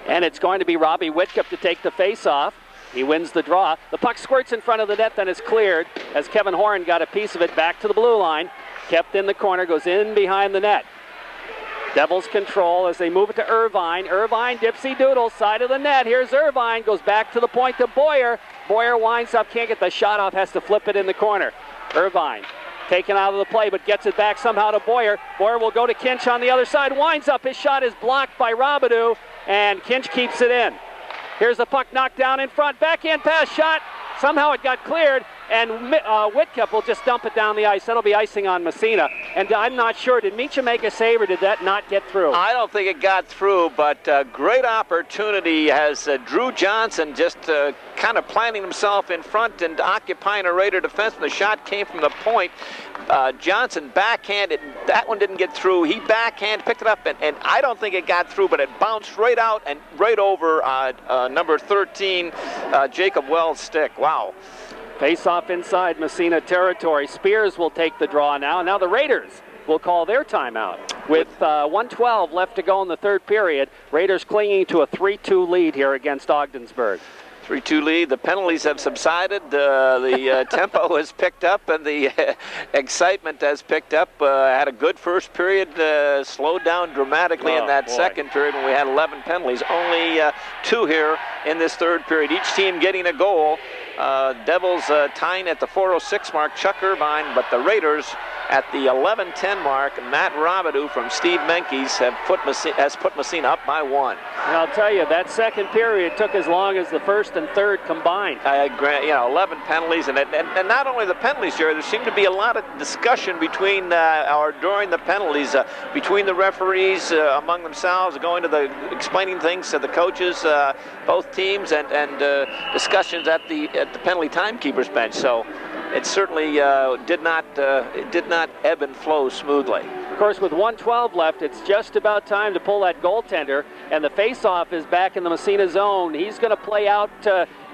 And it's going to be Robbie Whitcup to take the face-off. He wins the draw. The puck squirts in front of the net, then is cleared as Kevin Horn got a piece of it back to the blue line. Kept in the corner, goes in behind the net. Devils control as they move it to Irvine. Irvine, dipsy doodle, side of the net. Here's Irvine, goes back to the point to Boyer. Boyer winds up, can't get the shot off, has to flip it in the corner. Irvine taken out of the play, but gets it back somehow to Boyer. Boyer will go to Kinch on the other side, winds up, his shot is blocked by Robidoux, and Kinch keeps it in. Here's the puck knocked down in front, backhand pass shot, somehow it got cleared, and Whitcup will just dump it down the ice. That'll be icing on Massena. And I'm not sure, did Meacham make a save or did that not get through? I don't think it got through, but great opportunity as Drew Johnson just kind of planting himself in front and occupying a Raider defense. The shot came from the point. Johnson backhanded, that one didn't get through. He backhand picked it up, and I don't think it got through, but it bounced right out and right over number 13, Jacob Wells' stick. Wow. Face-off inside Massena territory. Spears will take the draw now. Now the Raiders will call their timeout. With 1:12 left to go in the third period, Raiders clinging to a 3-2 lead here against Ogdensburg. 3-2 lead. The penalties have subsided. The tempo has picked up, and the excitement has picked up. Had a good first period, slowed down dramatically in that second period when we had 11 penalties. Only 2 here in this third period. Each team getting a goal. Devils tying at the 4:06 mark, Chuck Irvine, but the Raiders at the 11:10 mark, Matt Robidoux from Steve Menkes has put Massena up by 1. And I'll tell you, that second period took as long as the first and third combined. 11 penalties, and not only the penalties, Jerry, there seemed to be a lot of discussion between or during the penalties between the referees among themselves, going to the explaining things to the coaches, both teams, and discussions at the penalty timekeeper's bench. So it certainly did not ebb and flow smoothly. Of course, with 1:12 left, it's just about time to pull that goaltender, and the face-off is back in the Massena zone. He's going to play out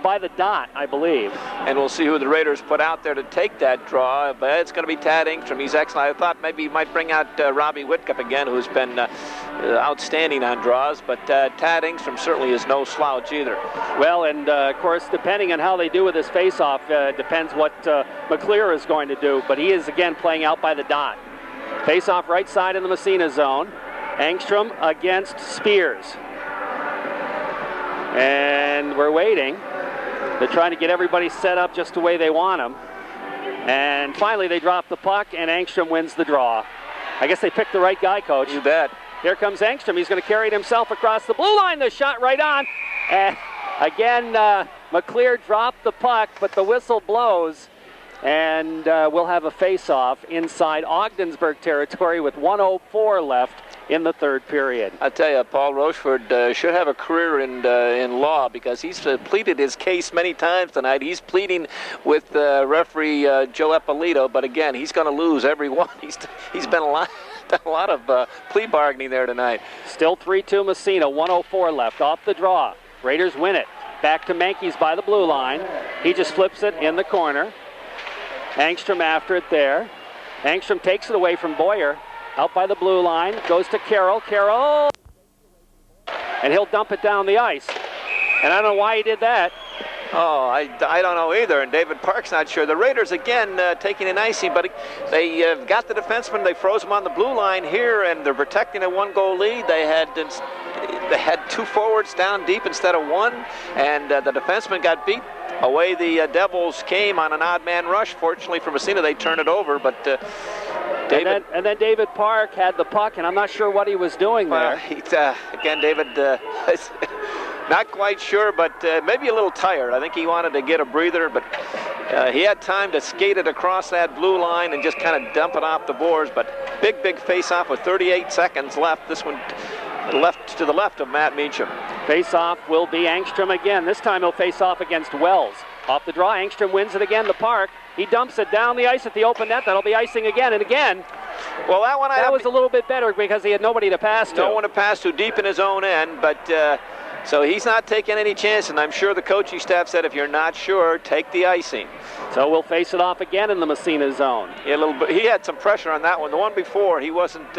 by the dot, I believe. And we'll see who the Raiders put out there to take that draw, but it's going to be Tad Engstrom. He's excellent. I thought maybe he might bring out Robbie Whitcup again, who's been outstanding on draws, but Tad Engstrom certainly is no slouch either. Well, and of course, depending on how they do with this face-off, depends what McClear is going to do, but he is again playing out by the dot. Face-off right side in the Massena zone. Engstrom against Spears. And we're waiting. They're trying to get everybody set up just the way they want them. And finally they drop the puck, and Engstrom wins the draw. I guess they picked the right guy, Coach. You bet. Here comes Engstrom. He's going to carry it himself across the blue line. The shot right on. And again, McClear dropped the puck, but the whistle blows. And we'll have a face-off inside Ogdensburg territory with 1:04 left in the third period. I tell you, Paul Rocheford should have a career in law, because he's pleaded his case many times tonight. He's pleading with referee Joe Eppolito, but again, he's going to lose every one. He's been done a lot of plea bargaining there tonight. Still 3-2 Massena, 1:04 left. Off the draw. Raiders win it. Back to Menkes by the blue line. He just flips it in the corner. Engstrom after it there. Engstrom takes it away from Boyer. Out by the blue line. Goes to Carroll. Carroll! And he'll dump it down the ice. And I don't know why he did that. Oh, I don't know either, and David Park's not sure. The Raiders, again, taking an icing, but they got the defenseman. They froze him on the blue line here, and they're protecting a one-goal lead. They had two forwards down deep instead of one, and the defenseman got beat. Away the Devils came on an odd man rush. Fortunately for Massena, they turned it over, but David... And then David Park had the puck, and I'm not sure what he was doing there. Again, David... Not quite sure, but maybe a little tired. I think he wanted to get a breather, but he had time to skate it across that blue line and just kind of dump it off the boards. But big face-off with 38 seconds left. This one left to the left of Matt Meacham. Face-off will be Engstrom again. This time he'll face off against Wells. Off the draw, Engstrom wins it again, the Park. He dumps it down the ice at the open net. That'll be icing again and again. Well, that was a little bit better because he had nobody to pass to. No one to pass to deep in his own end, but... So he's not taking any chance, and I'm sure the coaching staff said, if you're not sure, take the icing. So we'll face it off again in the Massena zone. Yeah, a little bit. He had some pressure on that one. The one before, he wasn't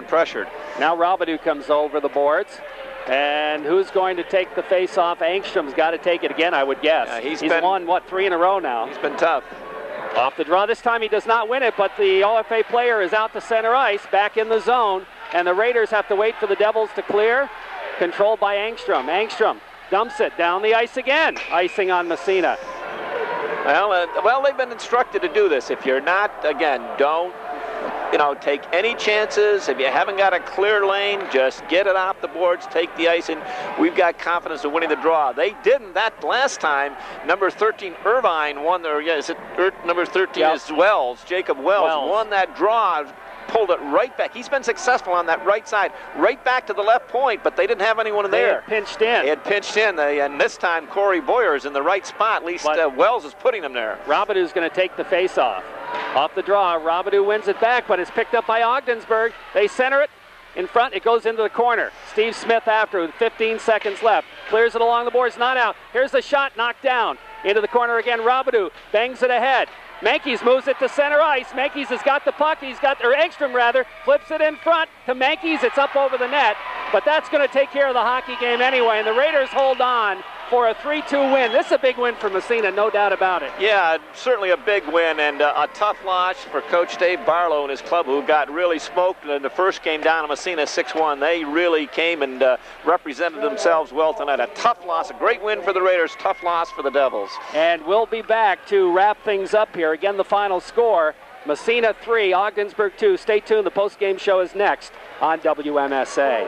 pressured. Now Robidoux comes over the boards. And who's going to take the face-off? Engstrom's got to take it again, I would guess. He's won, 3 in a row now? He's been tough. Off the draw. This time he does not win it, but the OFA player is out to center ice, back in the zone. And the Raiders have to wait for the Devils to clear. Controlled by Engstrom. Engstrom dumps it down the ice again. Icing on Massena. Well, they've been instructed to do this. If you're not, again, don't, take any chances. If you haven't got a clear lane, just get it off the boards, take the icing. We've got confidence of winning the draw. They didn't that last time. Number 13, Irvine won number 13 is Wells. Jacob Wells won that draw. Pulled it right back. He's been successful on that right side, right back to the left point, but they didn't have anyone there. They had pinched in. They had pinched in, and this time Corey Boyer is in the right spot. At least Wells is putting him there. Robidoux's going to take the face-off. Off the draw, Robidoux wins it back, but it's picked up by Ogdensburg. They center it in front. It goes into the corner. Steve Smith after with 15 seconds left. Clears it along the boards, not out. Here's the shot, knocked down. Into the corner again, Robidoux bangs it ahead. Menkes moves it to center ice. Menkes has got the puck. Engstrom flips it in front to Menkes. It's up over the net, but that's going to take care of the hockey game anyway, and the Raiders hold on for a 3-2 win. This is a big win for Massena, no doubt about it. Yeah, certainly a big win, and a tough loss for Coach Dave Barlow and his club, who got really smoked in the first game down in Massena 6-1. They really came and represented themselves well tonight. A tough loss, a great win for the Raiders, tough loss for the Devils. And we'll be back to wrap things up here. Again, the final score, Massena 3, Ogdensburg 2. Stay tuned, the post-game show is next on WMSA.